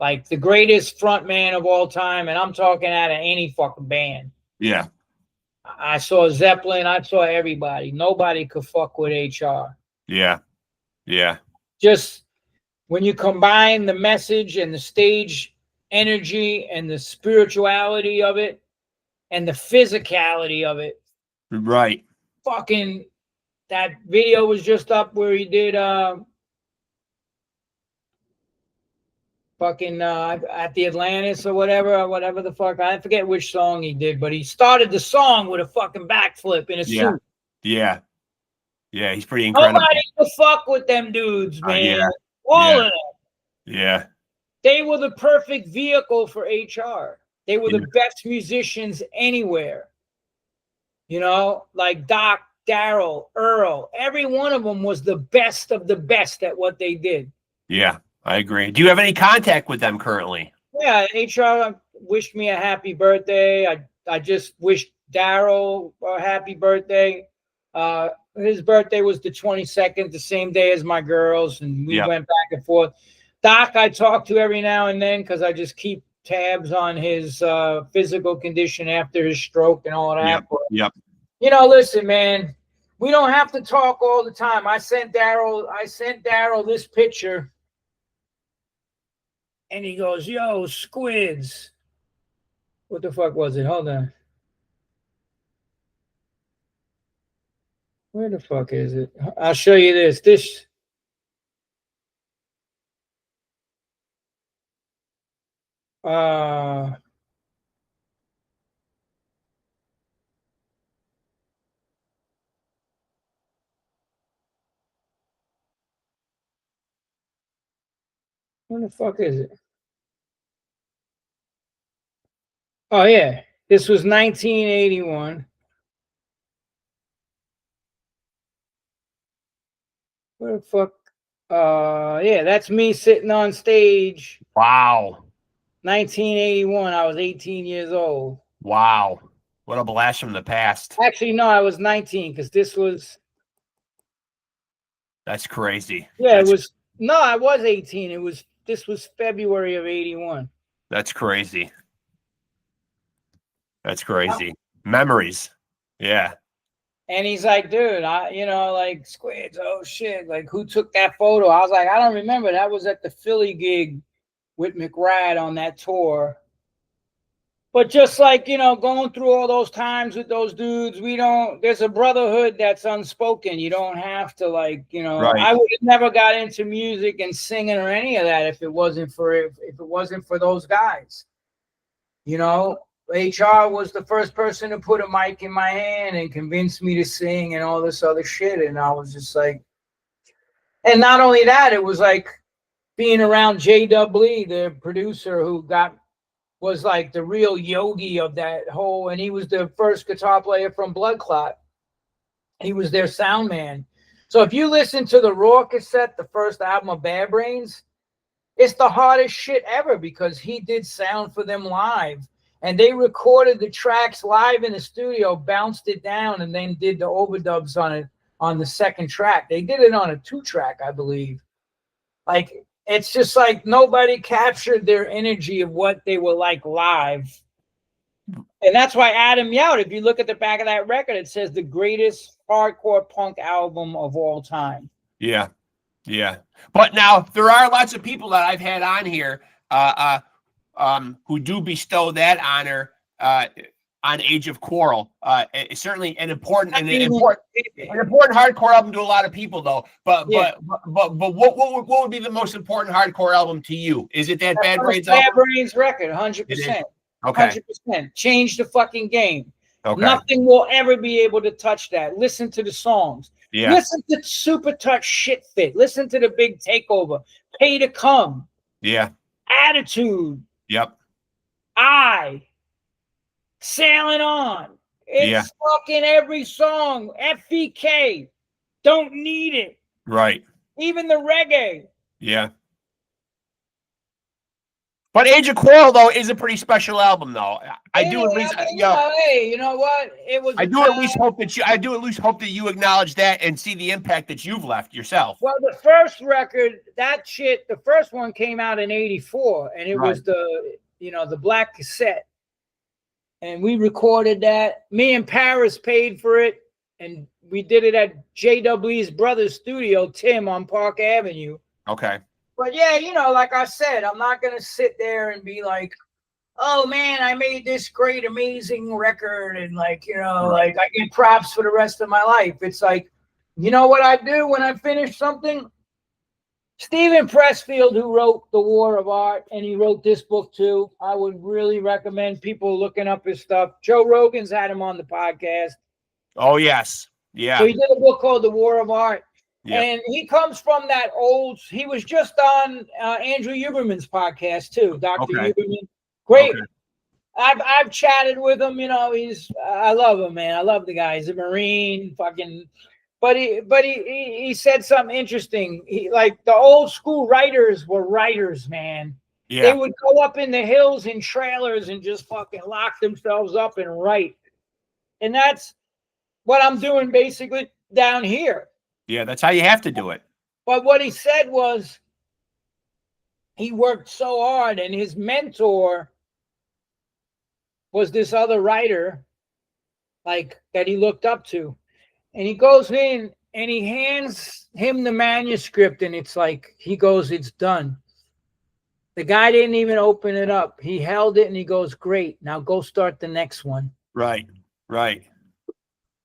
B: Like, the greatest front man of all time, and I'm talking out of any fucking band.
A: Yeah.
B: I saw Zeppelin. I saw everybody. Nobody could fuck with HR.
A: Yeah. Yeah.
B: Just when you combine the message and the stage energy and the spirituality of it and the physicality of it.
A: Right.
B: Fucking, that video was just up where he did fucking at the Atlantis or whatever the fuck. I forget which song he did, but he started the song with a fucking backflip in a suit.
A: Yeah. Yeah, he's pretty incredible.
B: Nobody could fuck with them dudes, man. All of them.
A: Yeah.
B: They were the perfect vehicle for HR. They were the best musicians anywhere. You know, like Doc, Daryl, Earl, every one of them was the best of the best at what they did. Yeah,
A: I agree. Do you have any contact with them currently?
B: Yeah, HR wished me a happy birthday. I just wished Daryl a happy birthday. His birthday was the 22nd, the same day as my girls, and we went back and forth. Doc, I talk to every now and then because I just keep tabs on his physical condition after his stroke and all that.
A: Yep.
B: You know, listen, man, we don't have to talk all the time. I sent Daryl this picture, and he goes, "Yo, squids." What the fuck was it? Hold on. Where the fuck is it? I'll show you this. Where the fuck is it? Oh, yeah. This was 1981. Where the fuck? Yeah, that's me sitting on stage.
A: Wow.
B: 1981. I was 18 years old.
A: Wow. What a blast from the past.
B: Actually, no, I was 19 because this was.
A: That's crazy.
B: Yeah, it was. No, I was 18. This was February of 81.
A: That's crazy. That's crazy. Memories. Yeah.
B: And he's like, dude, like, squids, oh shit, like, who took that photo? I was like, I don't remember. That was at the Philly gig with McRad on that tour. But just like, going through all those times with those dudes, there's a brotherhood that's unspoken. You don't have to, like,
A: right.
B: I would have never got into music and singing or any of that if it wasn't for those guys. HR was the first person to put a mic in my hand and convince me to sing and all this other shit. And I was just like, and not only that, it was like being around J.W. the producer who was like the real yogi of that whole, and he was the first guitar player from BLOODCLOT. He was their sound man. So if you listen to the Raw cassette, the first album of Bad Brains, it's the hardest shit ever because he did sound for them live. And they recorded the tracks live in the studio, bounced it down, and then did the overdubs on it on the second track. They did it on a 2-track, I believe. Like, it's just like nobody captured their energy of what they were like live. And that's why Adam Yout, if you look at the back of that record, it says the greatest hardcore punk album of all time.
A: Yeah. Yeah. But now there are lots of people that I've had on here who do bestow that honor on Age of Quarrel. It's certainly an important hardcore album to a lot of people, though. But what would be the most important hardcore album to you? Is it that Bad Brains album?
B: Bad Brains record, 100%.
A: Okay.
B: 100%. Change the fucking game.
A: Okay.
B: Nothing will ever be able to touch that. Listen to the songs.
A: Yeah.
B: Listen to Super Touch Shit Fit. Listen to the Big Takeover. Pay to Come.
A: Yeah.
B: Attitude.
A: Yep.
B: Sailing On. It's fucking every song. FVK. Don't need it.
A: Right.
B: Even the reggae.
A: Yeah. But Age of Quarrel, though, is a pretty special album, though.
B: Hey, you know what? It was.
A: I do at least hope that you acknowledge that and see the impact that you've left yourself.
B: Well, the first record, the first one came out in '84, and it was the black cassette, and we recorded that. Me and Paris paid for it, and we did it at JW's brother's studio, Tim, on Park Avenue.
A: Okay.
B: But yeah, like I said, I'm not going to sit there and be like, oh man, I made this great, amazing record. And like I get props for the rest of my life. It's like, you know what I do when I finish something? Stephen Pressfield, who wrote The War of Art, and he wrote this book too. I would really recommend people looking up his stuff. Joe Rogan's had him on the podcast.
A: Oh, yes. Yeah.
B: So he did a book called The War of Art.
A: Yep.
B: And he comes from that old. He was just on Andrew Huberman's podcast too, Dr. Huberman. Great. Okay. I've chatted with him. I love him, man. I love the guy. He's a Marine, fucking. But he said something interesting. Like the old school writers were writers, man. Yeah. They would go up in the hills in trailers and just fucking lock themselves up and write. And that's what I'm doing basically down here.
A: Yeah, that's how you have to do it.
B: But what he said was he worked so hard, and his mentor was this other writer like that he looked up to. And he goes in and he hands him the manuscript, and it's like, he goes, it's done. The guy didn't even open it up. He held it and he goes, great, now go start the next one.
A: Right.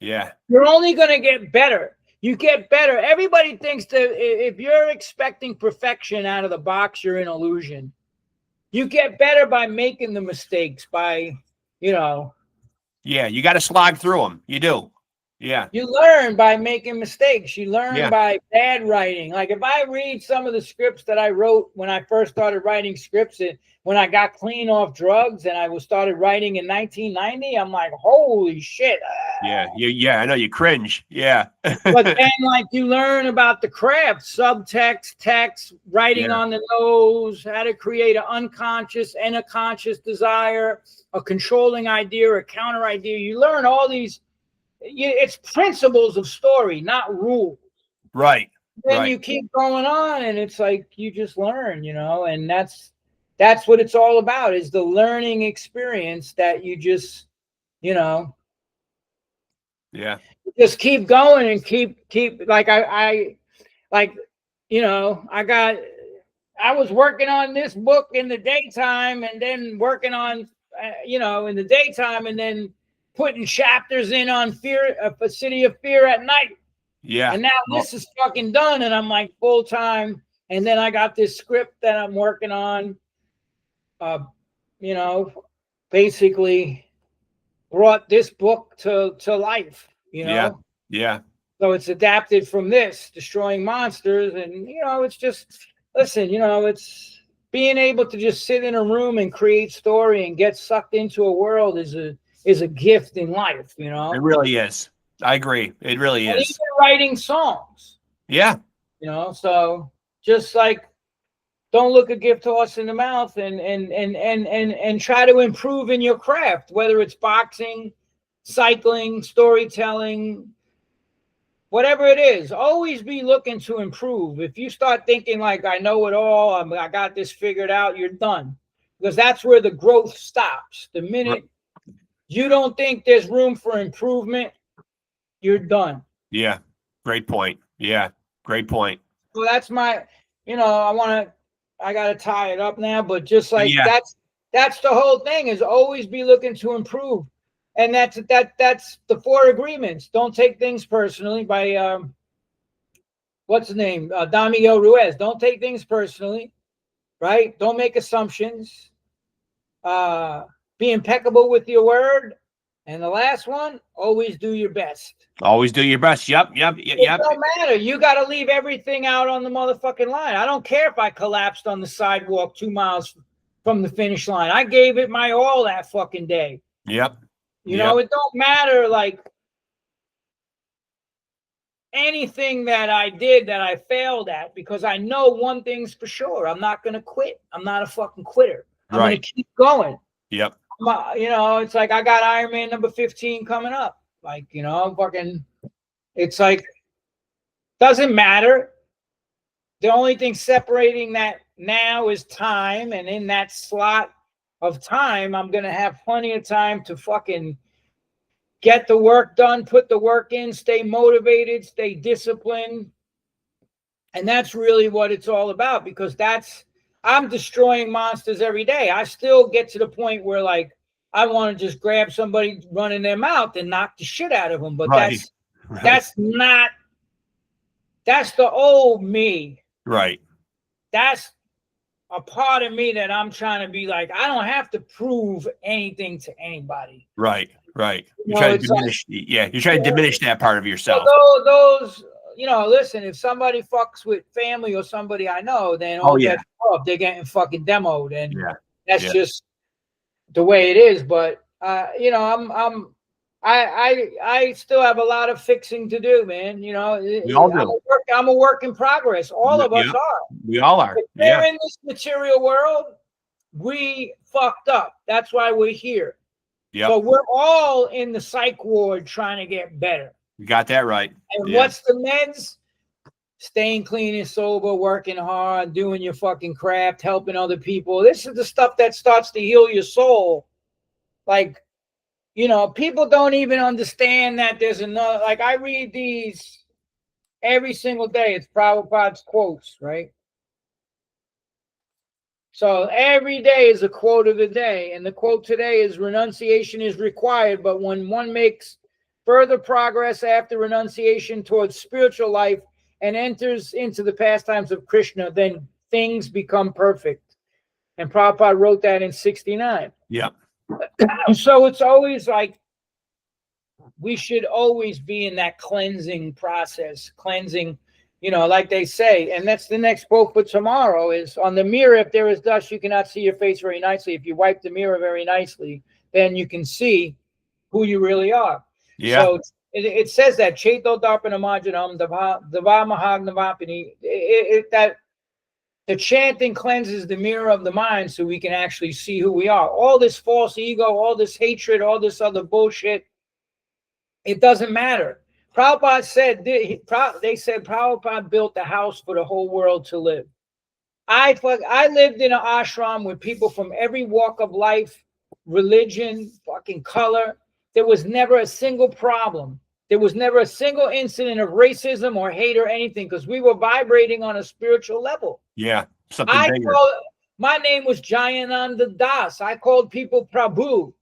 A: Yeah.
B: You're only going to get better. You get better. Everybody thinks that if you're expecting perfection out of the box, you're in illusion. You get better by making the mistakes, by, Yeah,
A: you got to slog through them. You do. Yeah.
B: You learn by making mistakes. You learn by bad writing. Like if I read some of the scripts that I wrote when I first started writing scripts, when I got clean off drugs and I started writing in 1990, I'm like, holy shit.
A: Yeah. I know, you cringe. Yeah.
B: But then like you learn about the craft, subtext, text, writing on the nose, how to create an unconscious and a conscious desire, a controlling idea, a counter idea. You learn all these. It's principles of story, not rules.
A: Right.
B: Then you keep going on, and it's like you just learn, and that's what it's all about, is the learning experience that you just, just keep going and keep like I was working on this book in the daytime, and then working on in the daytime, and then putting chapters in on A City of Fear at night.
A: Yeah.
B: And now this is fucking done, and I'm like full time. And then I got this script that I'm working on. Basically brought this book to life.
A: Yeah.
B: So it's adapted from this, Destroying Monsters, and it's just it's being able to just sit in a room and create story and get sucked into a world is a gift in life,
A: It really is. I agree. It really is.
B: Even writing songs.
A: Yeah.
B: You know, so just like, don't look a gift horse in the mouth, and try to improve in your craft, whether it's boxing, cycling, storytelling, whatever it is. Always be looking to improve. If you start thinking like, I know it all, I got this figured out, you're done, because that's where the growth stops. The minute you don't think there's room for improvement, you're done.
A: Yeah. Great point. Yeah. Great point.
B: So that's my, I got to tie it up now, but just like that's the whole thing, is always be looking to improve. And that's the 4 agreements. Don't take things personally, by what's his name? Don Miguel Ruiz. Don't take things personally, right? Don't make assumptions. Be impeccable with your word. And the last one, always do your best.
A: Always do your best. Yep.
B: It don't matter. You got to leave everything out on the motherfucking line. I don't care if I collapsed on the sidewalk 2 miles from the finish line. I gave it my all that fucking day.
A: Yep.
B: You know, it don't matter, like, anything that I did that I failed at, because I know one thing's for sure. I'm not going to quit. I'm not a fucking quitter. I'm going to keep going.
A: Yep.
B: It's like I got Ironman number 15 coming up. Like, it's like, doesn't matter. The only thing separating that now is time. And in that slot of time, I'm going to have plenty of time to fucking get the work done, put the work in, stay motivated, stay disciplined. And that's really what it's all about, because I'm destroying monsters every day. I still get to the point where, like, I want to just grab somebody running their mouth and knock the shit out of them. But that's the old me.
A: Right.
B: That's a part of me that I'm trying to be like, I don't have to prove anything to anybody.
A: Right. You're trying to diminish. You're trying to diminish that part of yourself.
B: Those, listen, if somebody fucks with family or somebody I know, then they're getting fucking demoed, and that's just the way it is. But I still have a lot of fixing to do, man. We all do. I'm a work in progress. All of us are. We all are. If we're in this material world, we fucked up. That's why we're here. Yeah. But we're all in the psych ward trying to get better.
A: You got that right.
B: And what's the meds? Staying clean and sober, working hard, doing your fucking craft, helping other people. This is the stuff that starts to heal your soul. Like, people don't even understand that there's another. Like, I read these every single day. It's Prabhupada's quotes, right? So every day is a quote of the day. And the quote today is, renunciation is required, but when one makes further progress after renunciation towards spiritual life and enters into the pastimes of Krishna, then things become perfect. And Prabhupada wrote that in 69.
A: Yeah.
B: So it's always like, we should always be in that cleansing process, like they say. And that's the next quote for tomorrow is, on the mirror, if there is dust, you cannot see your face very nicely. If you wipe the mirror very nicely, then you can see who you really are. Yeah. So it says that Cheto Darpana Majanam Davamahagnavapini, that the chanting cleanses the mirror of the mind so we can actually see who we are. All this false ego, all this hatred, all this other bullshit, it doesn't matter. Prabhupada said, they said Prabhupada built the house for the whole world to live. I lived in an ashram with people from every walk of life, religion, fucking color. There was never a single problem. There was never a single incident of racism or hate or anything, because we were vibrating on a spiritual level.
A: Yeah, something bigger.
B: My name was Jayananda Das. I called people Prabhu,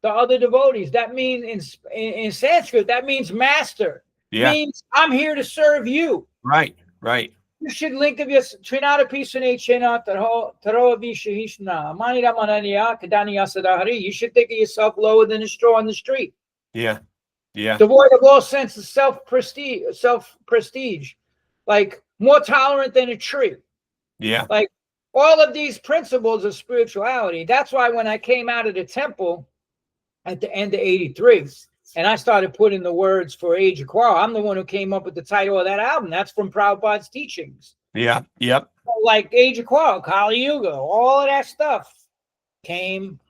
B: the other devotees. That means in Sanskrit, that means master. Yeah. Means I'm here to serve you.
A: Right.
B: You should link of your Trinata Pisane Chena Taroa Vishahishna Manira Manania Kadania Sadahari. You should think of yourself lower than a straw on the street.
A: Yeah.
B: Devoid of all sense of self-prestige, like more tolerant than a tree.
A: Yeah.
B: Like all of these principles of spirituality. That's why when I came out of the temple at the end of 83, And I started putting the words for Age of Quarrel. I'm the one who came up with the title of that album. That's from Prabhupada's teachings.
A: Yeah. Yep.
B: Like Age of Quarrel, Kali Yuga, all of that stuff came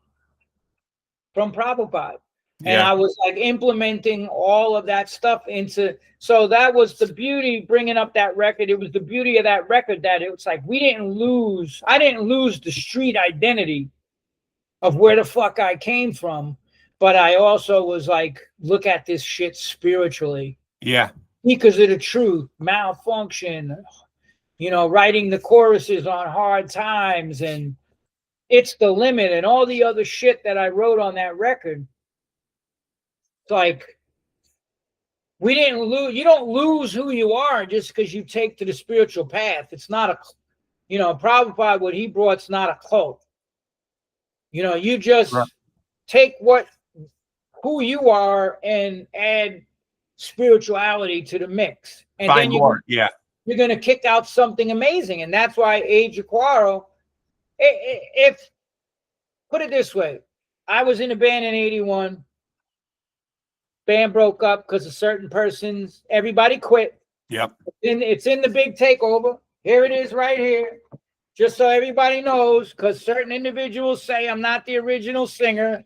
B: from Prabhupada. And I was like implementing all of that stuff into, so that was the beauty bringing up that record. It was the beauty of that record that it was like, I didn't lose the street identity of where the fuck I came from. But I also was like, look at this shit spiritually.
A: Yeah.
B: Because of the truth, malfunction, you know, writing the choruses on hard times and It's the Limit and all the other shit that I wrote on that record. It's like, we didn't lose, you don't lose who you are just because you take to the spiritual path. It's not a, you know, Prabhupada, what he brought's not a cult. You know, you just take who you are and add spirituality to the mix. And
A: Find
B: then
A: more.
B: You're going to kick out something amazing. And that's why Age of Quarrel, if put it this way, I was in a band in 81. Band broke up because of certain persons. Everybody quit.
A: Yep.
B: It's in the big takeover. Here it is right here. Just so everybody knows, because certain individuals say I'm not the original singer.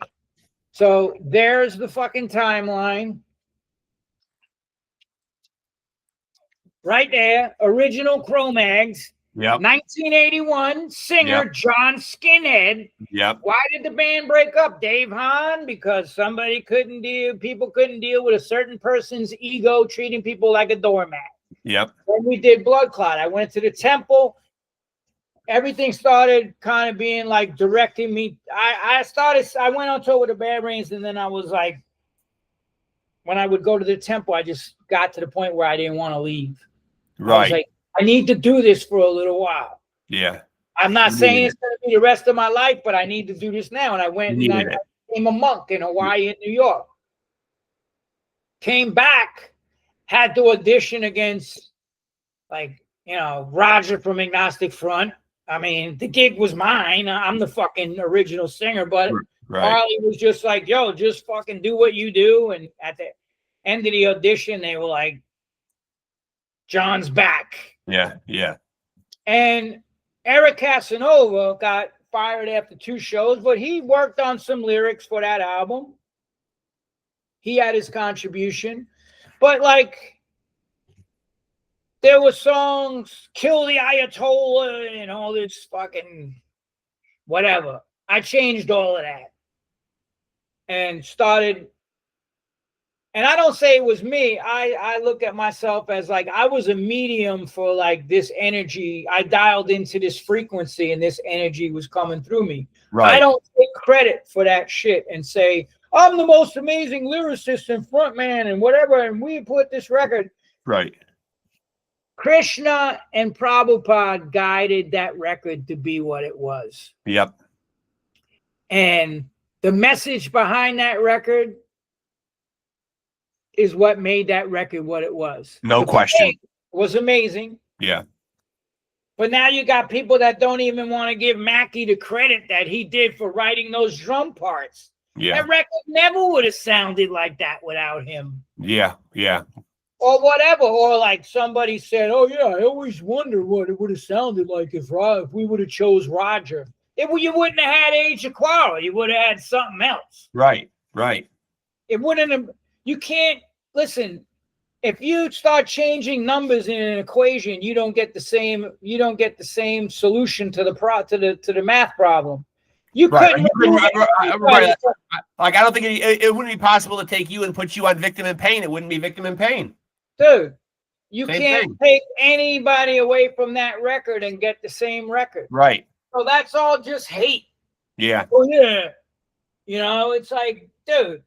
B: So there's the fucking timeline. Right there. Original CRO-MAGS.
A: Yep.
B: 1981, singer John Skinhead.
A: Yep.
B: Why did the band break up, Dave Hahn? Because people couldn't deal with a certain person's ego treating people like a doormat.
A: Yep.
B: When we did BLOODCLOT, I went to the temple. Everything started kind of being like directing me. I went on tour with the Bad Brains, and then I was like, when I would go to the temple, I just got to the point where I didn't want to leave.
A: Right.
B: I was like, I need to do this for a little while.
A: Yeah.
B: I'm not saying it's going to be the rest of my life, but I need to do this now. And I went and I became a monk in Hawaii and New York. Came back, had to audition against, like, you know, Roger from Agnostic Front. I mean, the gig was mine. I'm the fucking original singer, but Harley was just like, yo, just fucking do what you do. And at the end of the audition, they were like, John's back.
A: Yeah, yeah.
B: And Eric Casanova got fired after 2 shows, but he worked on some lyrics for that album. He had his contribution. But, like, there were songs, Kill the Ayatollah and all this fucking whatever. I changed all of that and started. And I don't say it was me. I look at myself as like I was a medium for like this energy. I dialed into this frequency and this energy was coming through me. Right. I don't take credit for that shit and say, I'm the most amazing lyricist and frontman and whatever. And we put this record.
A: Right.
B: Krishna and Prabhupada guided that record to be what it was.
A: Yep.
B: And the message behind that record is what made that record what it was.
A: No question.
B: It was amazing.
A: Yeah.
B: But now you got people that don't even want to give Mackie the credit that he did for writing those drum parts.
A: Yeah.
B: That record never would have sounded like that without him.
A: Yeah, yeah.
B: Or whatever. Or like somebody said, oh yeah, I always wonder what it would have sounded like if we would have chose Roger. You wouldn't have had Age of Quarrel. You would have had something else.
A: Right, right.
B: It wouldn't have. You can't listen. If you start changing numbers in an equation, you don't get the same. You don't get the same solution to the math problem. You couldn't.
A: Right. Like I don't think it wouldn't be possible to take you and put you on Victim in Pain. It wouldn't be Victim in Pain,
B: dude. You can't take anybody away from that record and get the same record.
A: Right.
B: So that's all just hate.
A: Yeah.
B: Oh yeah. You know, it's like, dude.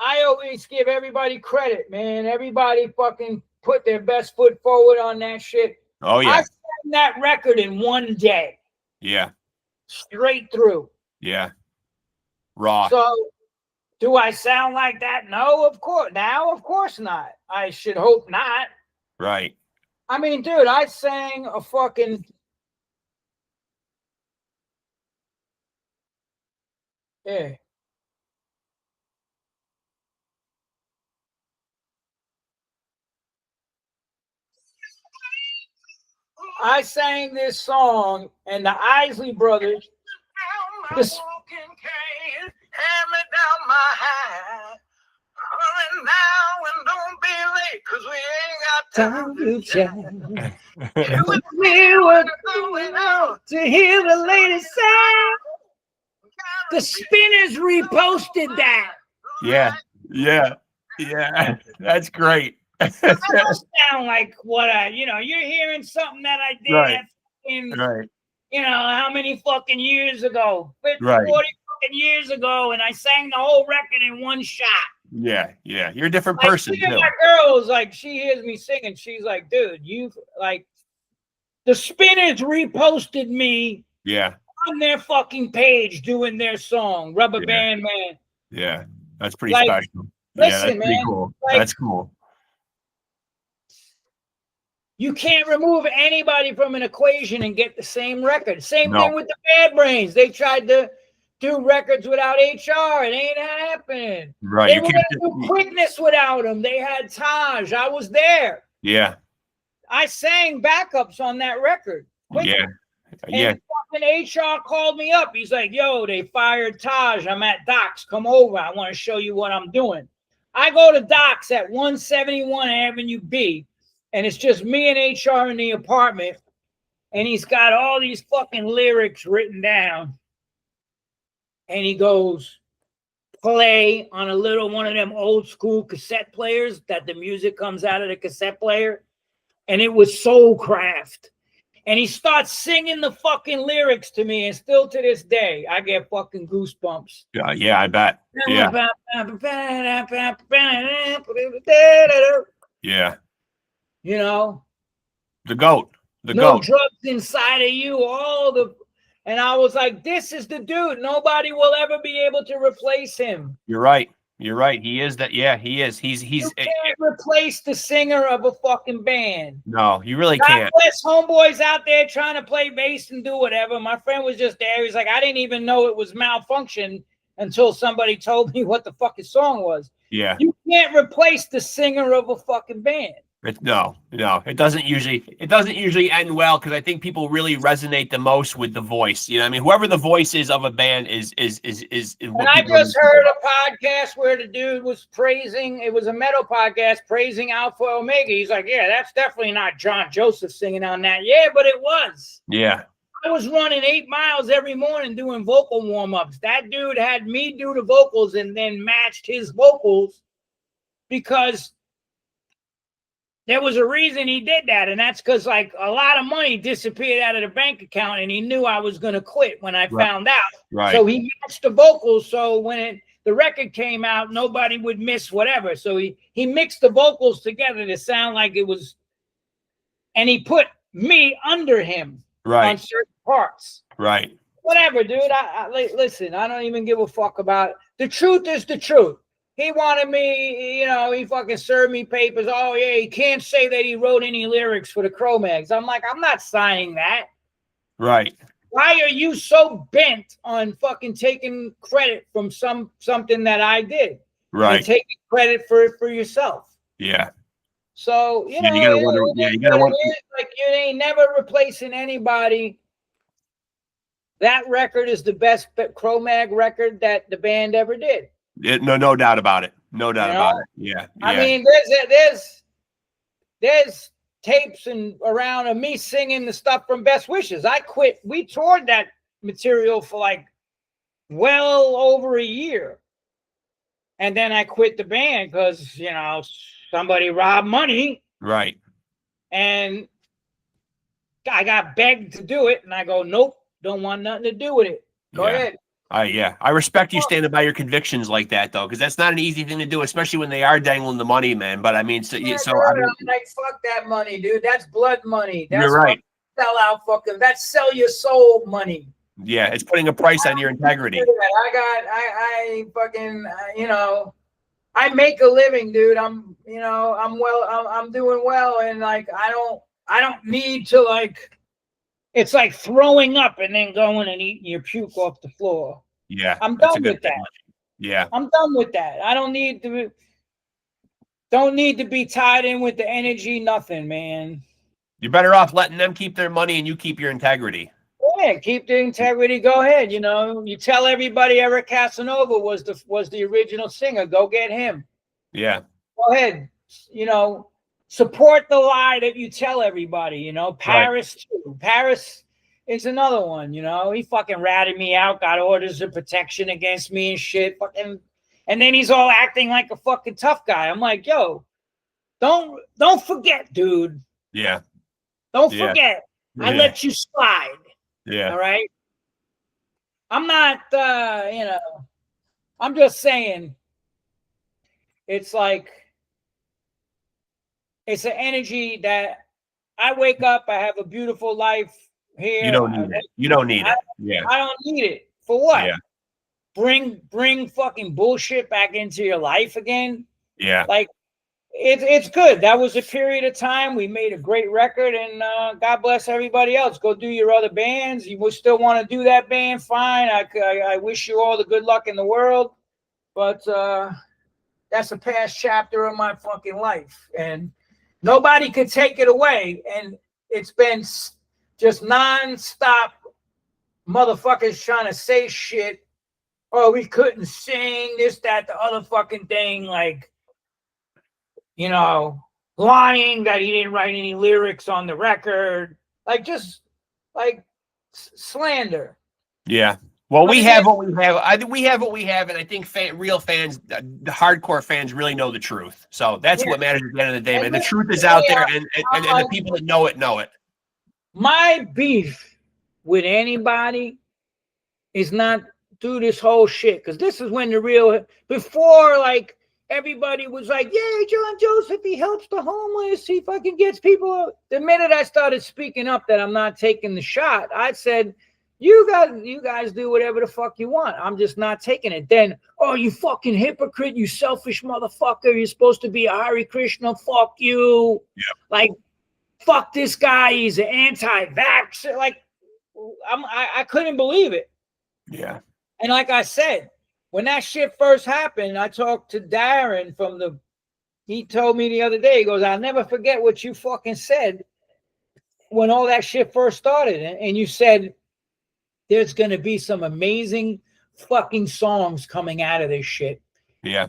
B: I always give everybody credit, man. Everybody fucking put their best foot forward on that shit.
A: Oh, yeah.
B: I sang that record in one day.
A: Yeah.
B: Straight through.
A: Yeah. Raw.
B: So, do I sound like that? No, of course. Now, of course not. I should hope not.
A: Right.
B: I mean, dude, I sang a fucking... Yeah. I sang this song, and the Isley Brothers. This, time to chat. We were going out to hear the latest sound. The Spinners reposted that.
A: Yeah. That's great.
B: I don't sound like what you're hearing something that I did
A: Right.
B: Right. How many fucking years ago? 50,
A: Right.
B: 40 fucking years ago, and I sang the whole record in one shot.
A: Yeah. You're a different person too.
B: My girl's like, she hears me singing, she's like, dude, you like the Spinners reposted me on their fucking page doing their song, Rubber Band Man.
A: Yeah, that's pretty special.
B: Listen,
A: that's
B: man,
A: cool.
B: Like,
A: that's cool.
B: You can't remove anybody from an equation and get the same record. Same thing with the Bad Brains. They tried to do records without HR. It ain't happening.
A: Right.
B: They were going to do Quickness without them. They had Taj. I was there.
A: Yeah.
B: I sang backups on that record. Quickness. And fucking HR called me up. He's like, yo, they fired Taj. I'm at Doc's. Come over. I want to show you what I'm doing. I go to Doc's at 171 Avenue B. And it's just me and HR in the apartment. And he's got all these fucking lyrics written down. And he goes, play on a little one of them old school cassette players that the music comes out of the cassette player. And it was Soulcraft. And he starts singing the fucking lyrics to me. And still to this day, I get fucking goosebumps.
A: Yeah, I bet. Yeah. Yeah. The GOAT.
B: No drugs inside of you. And I was like, this is the dude. Nobody will ever be able to replace him.
A: You're right. He is that. Yeah, he is.
B: You can't replace the singer of a fucking band.
A: No, you really can't.
B: Bless homeboys out there trying to play bass and do whatever. My friend was just there. He's like, I didn't even know it was Malfunction until somebody told me what the fucking song was.
A: Yeah.
B: You can't replace the singer of a fucking band.
A: No, it doesn't usually end well, because I think people really resonate the most with the voice. Whoever the voice is of a band is. And
B: I just heard a podcast where the dude was praising. It was a metal podcast praising Alpha Omega. He's like, yeah, that's definitely not John Joseph singing on that. Yeah, but it was.
A: Yeah.
B: I was running 8 miles every morning doing vocal warm-ups. That dude had me do the vocals and then matched his vocals because there was a reason he did that, and that's because like a lot of money disappeared out of the bank account, and he knew I was going to quit when I found out.
A: Right.
B: So he matched the vocals, so when the record came out, nobody would miss whatever. So he mixed the vocals together to sound like it was, and he put me under him on certain parts.
A: Right.
B: Whatever, dude. Listen, I don't even give a fuck about it. The truth is the truth. He wanted me, he fucking served me papers. Oh, yeah, he can't say that he wrote any lyrics for the CRO-MAGS. I'm like, I'm not signing that.
A: Right.
B: Why are you so bent on fucking taking credit from something that I did?
A: Right.
B: And taking credit for yourself.
A: Yeah.
B: So,
A: you gotta wonder. Yeah, you gotta wonder.
B: Like, you ain't never replacing anybody. That record is the best CRO-MAG record that the band ever did.
A: No doubt about it. No doubt about it. Yeah.
B: I mean, there's tapes around of me singing the stuff from Best Wishes. I quit. We toured that material for like well over a year. And then I quit the band because, somebody robbed money.
A: Right.
B: And I got begged to do it. And I go, nope, don't want nothing to do with it. Go ahead.
A: I respect you standing by your convictions like that, though, because that's not an easy thing to do, especially when they are dangling the money, man. But I mean,
B: I'm like, fuck that money, dude. That's blood money. That's
A: you're right.
B: Sell out fucking. That's sell your soul money.
A: Yeah, it's putting a price on your integrity.
B: I fucking, I make a living, dude. I'm doing well, and like, I don't need to like. It's like throwing up and then going and eating your puke off the floor.
A: Yeah.
B: I'm done with that.
A: Yeah.
B: I'm done with that. I don't need to be tied in with the energy, nothing, man.
A: You're better off letting them keep their money and you keep your integrity.
B: Yeah, keep the integrity. Go ahead. You know, you tell everybody Eric Casanova was the original singer. Go get him.
A: Yeah.
B: Go ahead. You know, support the lie that you tell everybody. You know, Paris too. Paris is another one. You know, he fucking ratted me out, got orders of protection against me and shit. Fucking, and then he's all acting like a fucking tough guy. I'm like, yo, don't forget, dude.
A: Yeah.
B: Don't forget. I let you slide.
A: Yeah.
B: All right. I'm not, you know, I'm just saying it's like, it's an energy that I wake up, I have a beautiful life here.
A: You don't need it. You don't need it. Yeah.
B: I don't need it. For what?
A: Yeah.
B: Bring fucking bullshit back into your life again.
A: Yeah.
B: Like, it's good. That was a period of time. We made a great record, and God bless everybody else. Go do your other bands. You will still want to do that band, fine. I wish you all the good luck in the world, but that's a past chapter of my fucking life, and nobody could take it away. And it's been just nonstop motherfuckers trying to say shit. Oh, we couldn't sing this, that, the other fucking thing, like, you know, lying that he didn't write any lyrics on the record, like, just like slander.
A: Yeah. Well, we have what we have. I think we have what we have, and I think real fans, the hardcore fans, really know the truth. So that's what matters at the end of the day, man. The truth is out there, and the people that know it know it. My
B: beef with anybody is not do this whole shit, because this is when the real, before, like, everybody was like, yeah, John Joseph, he helps the homeless, he fucking gets people. The minute I started speaking up that I'm not taking the shot, I said, you guys do whatever the fuck you want. I'm just not taking it. Then, oh, you fucking hypocrite, you selfish motherfucker, you're supposed to be a Hare Krishna, fuck you.
A: Yeah.
B: Like, fuck this guy, he's an anti-vaxxer. Like, I couldn't believe it.
A: Yeah.
B: And like I said, when that shit first happened, I talked to Darren he told me the other day, he goes, I'll never forget what you fucking said when all that shit first started. And you said, there's going to be some amazing fucking songs coming out of this shit.
A: Yeah.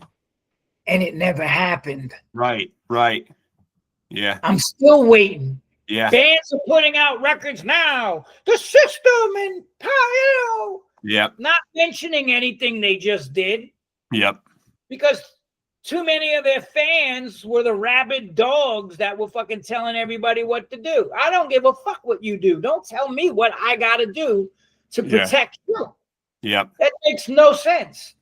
B: And it never happened.
A: Right. Yeah.
B: I'm still waiting.
A: Yeah.
B: Bands are putting out records now. The System and, you know.
A: Yep.
B: Not mentioning anything they just did.
A: Yep.
B: Because too many of their fans were the rabid dogs that were fucking telling everybody what to do. I don't give a fuck what you do. Don't tell me what I got to do to protect you.
A: Yep.
B: That makes no sense.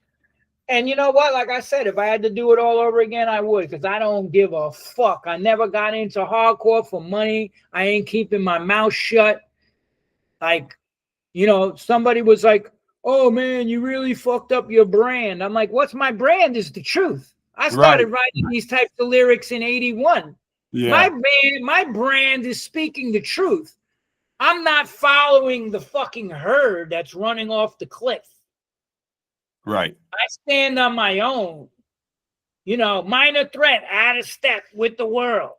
B: And you know what? Like I said, if I had to do it all over again, I would, because I don't give a fuck. I never got into hardcore for money. I ain't keeping my mouth shut. Like, you know, somebody was like, oh, man, you really fucked up your brand. I'm like, what's my brand is the truth. I started writing these types of lyrics in 81. Yeah. My brand is speaking the truth. I'm not following the fucking herd that's running off the cliff.
A: Right.
B: I stand on my own. You know, minor threat, out of step with the world.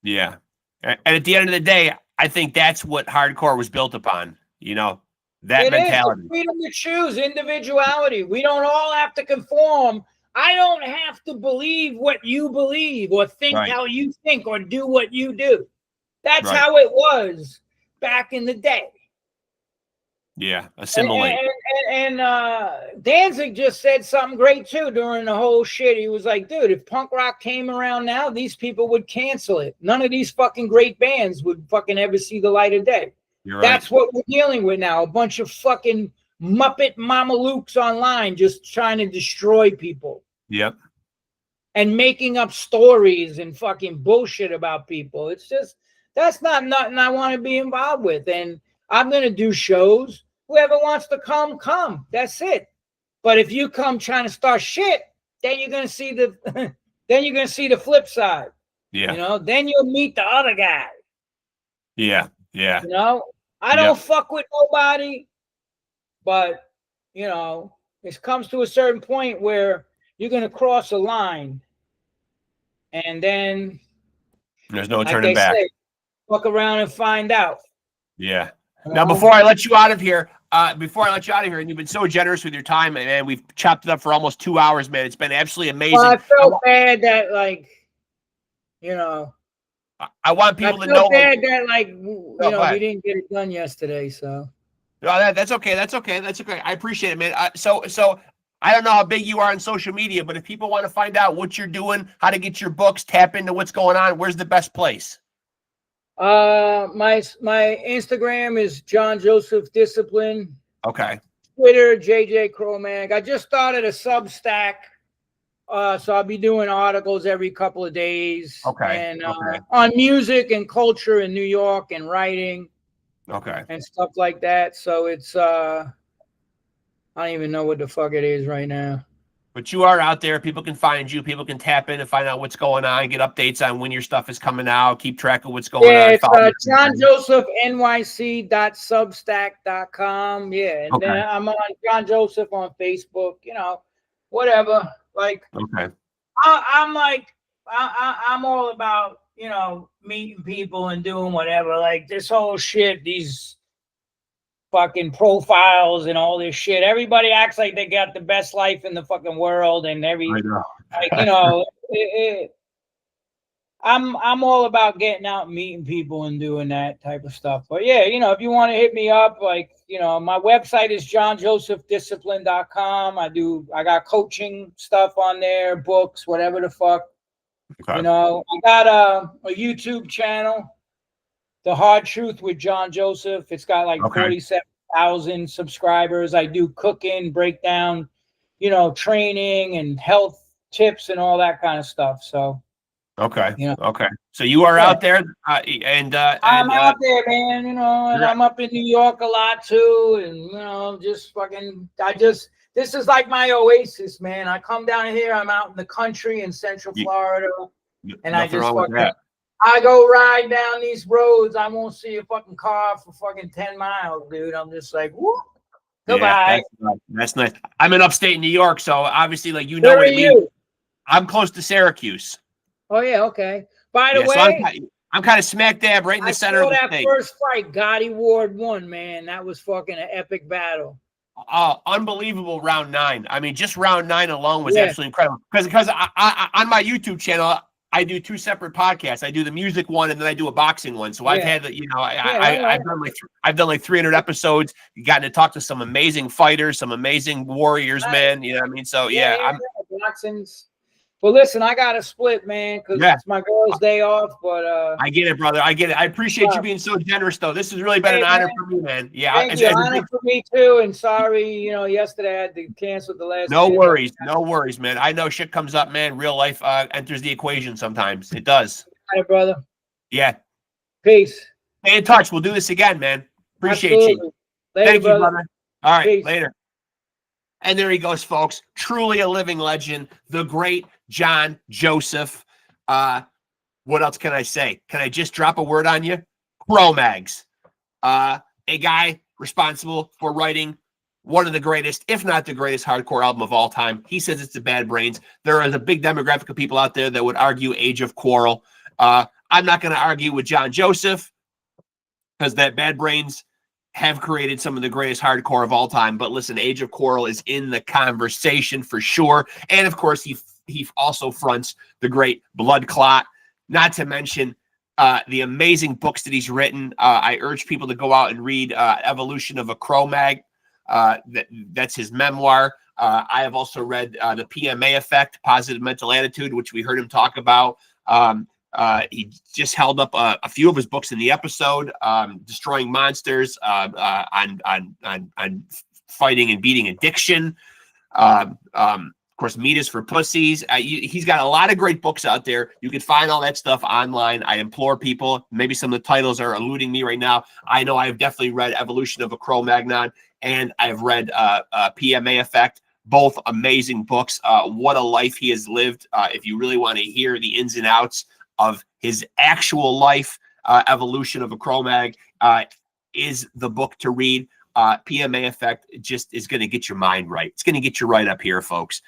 A: Yeah. And at the end of the day, I think that's what hardcore was built upon, you know. That mentality.
B: Freedom to choose, individuality. We don't all have to conform. I don't have to believe what you believe or think how you think or do what you do. That's how it was back in the day.
A: Yeah, assimilate.
B: And Danzig just said something great too during the whole shit. He was like, dude, if punk rock came around now, these people would cancel it. None of these fucking great bands would fucking ever see the light of day. That's what we're dealing with now. A bunch of fucking Muppet Mamalukes online just trying to destroy people.
A: Yep.
B: And making up stories and fucking bullshit about people. It's just, that's not nothing I want to be involved with. And I'm going to do shows. Whoever wants to come, come. That's it. But if you come trying to start shit, then you're going to see the flip side.
A: Yeah.
B: You know, then you'll meet the other guy.
A: Yeah. Yeah.
B: You know, I don't fuck with nobody, but, you know, it comes to a certain point where you're going to cross a line and then
A: there's no turning back.
B: fuck around and find out.
A: Yeah. Now, before I let you out of here, and you've been so generous with your time, man. We've chopped it up for almost 2 hours, man. It's been absolutely amazing.
B: Well, I felt bad that, like, you know,
A: I want people to know.
B: I felt bad that, like, you know, we didn't get it done yesterday. So.
A: No, that's okay. That's okay. That's okay. I appreciate it, man. So I don't know how big you are on social media, but if people want to find out what you're doing, how to get your books, tap into what's going on, where's the best place?
B: My Instagram is John Joseph Discipline.
A: Okay.
B: Twitter, JJ CRO-MAGS. I just started a Substack. So I'll be doing articles every couple of days.
A: Okay.
B: And on music and culture in New York and writing.
A: Okay.
B: And stuff like that. So it's I don't even know what the fuck it is right now.
A: But you are out there. People can find you. People can tap in and find out what's going on, get updates on when your stuff is coming out, keep track of what's going on.
B: Yeah, it's johnjosephnyc.substack.com. Yeah, and then I'm on John Joseph on Facebook, you know, whatever. Like, I'm all about, you know, meeting people and doing whatever. Like this whole shit, these fucking profiles and all this shit. Everybody acts like they got the best life in the fucking world, and like, you know, I'm all about getting out and meeting people and doing that type of stuff. But yeah, you know, if you want to hit me up, like, you know, my website is johnjosephdiscipline.com. I got coaching stuff on there, books, whatever the fuck. Okay. You know, I got a YouTube channel, The Hard Truth with John Joseph. It's got like 47,000 subscribers. I do cooking, breakdown, you know, training and health tips and all that kind of stuff. So, you know,
A: so you are out there,
B: I'm out there, man. You know, and I'm up in New York a lot too, and you know, just fucking. This is like my oasis, man. I come down here. I'm out in the country in Central Florida, and I just fucking. I go ride down these roads. I won't see a fucking car for fucking 10 miles, dude. I'm just like, whoop. Goodbye.
A: That's nice. I'm in upstate New York, so obviously, like, you know what I mean. I'm close to Syracuse.
B: Oh yeah, okay. By the way,
A: so I'm kind of smack dab right in the center of the state.
B: That first fight, Gotti Ward won, man. That was fucking an epic battle.
A: Unbelievable round 9. I mean, just round 9 alone was absolutely incredible. Because I on my YouTube channel, I do 2 separate podcasts. I do the music one and then I do a boxing one. So I've had, you know, I've done like 300 episodes. You gotten to talk to some amazing fighters, some amazing warriors, man. You know what I mean? So
B: boxing's. Well, listen, I got to split, man, because it's my girl's day off. But
A: I get it, brother. I get it. I appreciate you being so generous, though. This has really been an honor for me, man. Yeah,
B: thank you. Honor for me too. And sorry, you know, yesterday I had to cancel the last.
A: No worries, man. I know shit comes up, man. Real life enters the equation sometimes. It does.
B: All right, brother.
A: Yeah.
B: Peace.
A: Stay in touch. We'll do this again, man. Appreciate you.
B: Later,
A: thank you, brother. All right,
B: Peace.
A: Later. And there he goes, folks. Truly a living legend, the great John Joseph. What else can I say? Can I just drop a word on you? CRO-MAGS. A guy responsible for writing one of the greatest, if not the greatest, hardcore album of all time. He says it's the Bad Brains. There is a big demographic of people out there that would argue Age of Quarrel. I'm not going to argue with John Joseph because that Bad Brains have created some of the greatest hardcore of all time. But listen, Age of Quarrel is in the conversation for sure. And of course, he also fronts the great BLOODCLOT, not to mention the amazing books that he's written. I urge people to go out and read Evolution of a CRO-MAGS. That's his memoir. I have also read The PMA Effect, Positive Mental Attitude, which we heard him talk about. He just held up a few of his books in the episode, Destroying Monsters, on fighting and beating addiction. Of course, Meat is for Pussies. He's got a lot of great books out there. You can find all that stuff online. I implore people. Maybe some of the titles are eluding me right now. I know I've definitely read Evolution of a Cro-Magnon, and I've read PMA Effect. Both amazing books. What a life he has lived. If you really want to hear the ins and outs of his actual life, Evolution of a Cro-Mag is the book to read. PMA Effect just is going to get your mind right. It's going to get you right up here, folks.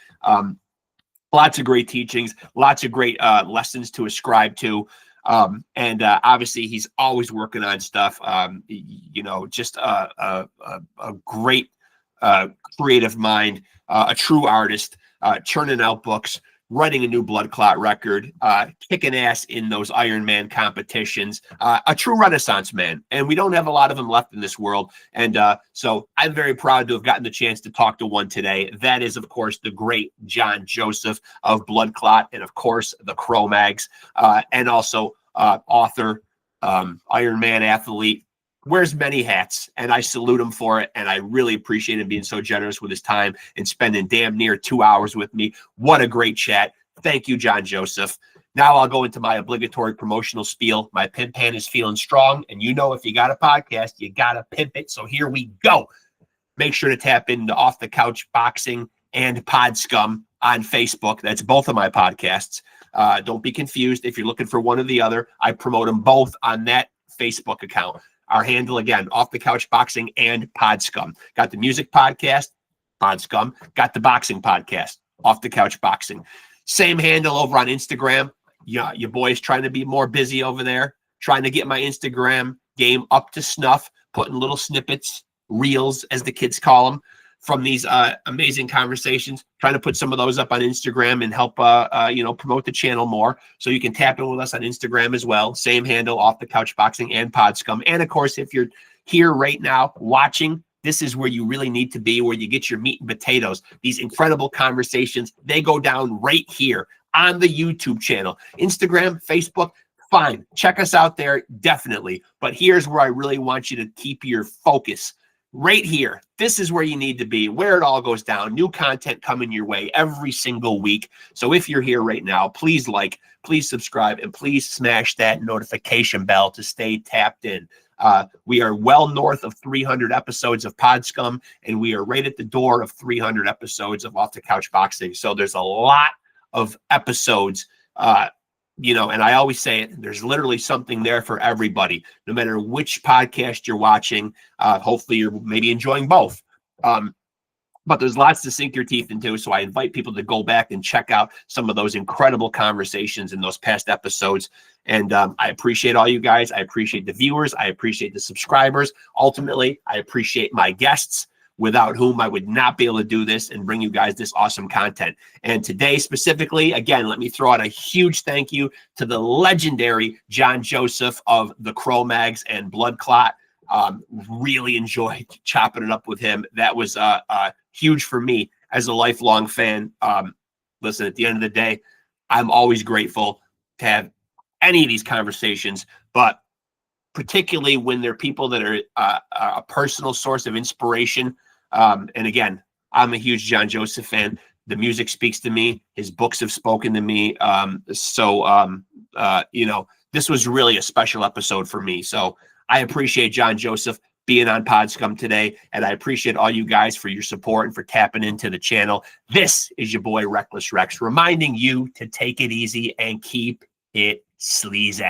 A: Lots of great teachings, lots of great lessons to ascribe to. And obviously he's always working on stuff. Just a great creative mind, a true artist, churning out books, writing a new Blood Clot record, kicking ass in those Iron Man competitions, a true Renaissance man. And we don't have a lot of them left in this world. And so I'm very proud to have gotten the chance to talk to one today. That is, of course, the great John Joseph of Blood Clot, and of course, the CRO-MAGS, and also author, Iron Man athlete, wears many hats, and I salute him for it. And I really appreciate him being so generous with his time and spending damn near 2 hours with me. What a great chat. Thank you, John Joseph. Now I'll go into my obligatory promotional spiel. My pimp hand is feeling strong. And you know, if you got a podcast, you got to pimp it. So here we go. Make sure to tap into Off the Couch Boxing and Pod Scum on Facebook. That's both of my podcasts. Don't be confused. If you're looking for one or the other, I promote them both on that Facebook account. Our handle, again, Off the Couch Boxing and Pod Scum. Got the music podcast, Pod Scum. Got the boxing podcast, Off the Couch Boxing. Same handle over on Instagram. Yeah, your boy's trying to be more busy over there, trying to get my Instagram game up to snuff, putting little snippets, reels, as the kids call them, from these amazing conversations, trying to put some of those up on Instagram and help, promote the channel more. So you can tap in with us on Instagram as well. Same handle, Off the Couch Boxing and Pod Scum. And of course, if you're here right now watching, this is where you really need to be, where you get your meat and potatoes. These incredible conversations, they go down right here on the YouTube channel. Instagram, Facebook, fine. Check us out there, definitely. But here's where I really want you to keep your focus. Right here. This is where you need to be, where it all goes down. New content coming your way every single week. So if you're here right now, please like, please subscribe, and please smash that notification bell to stay tapped in. We are well north of 300 episodes of Pod Scum, and we are right at the door of 300 episodes of Off the Couch Boxing. So there's a lot of episodes, and I always say it, there's literally something there for everybody, no matter which podcast you're watching. Hopefully you're maybe enjoying both. But there's lots to sink your teeth into. So I invite people to go back and check out some of those incredible conversations in those past episodes. And I appreciate all you guys. I appreciate the viewers. I appreciate the subscribers. Ultimately, I appreciate my guests, without whom I would not be able to do this and bring you guys this awesome content. And today specifically, again, let me throw out a huge thank you to the legendary John Joseph of the CRO-MAGS and Blood Clot. Really enjoyed chopping it up with him. That was huge for me as a lifelong fan. Listen, at the end of the day, I'm always grateful to have any of these conversations, but particularly when they're people that are a personal source of inspiration. And again, I'm a huge John Joseph fan. The music speaks to me. His books have spoken to me. This was really a special episode for me. So I appreciate John Joseph being on Pod Scum today. And I appreciate all you guys for your support and for tapping into the channel. This is your boy, Reckless Rex, reminding you to take it easy and keep it sleazy.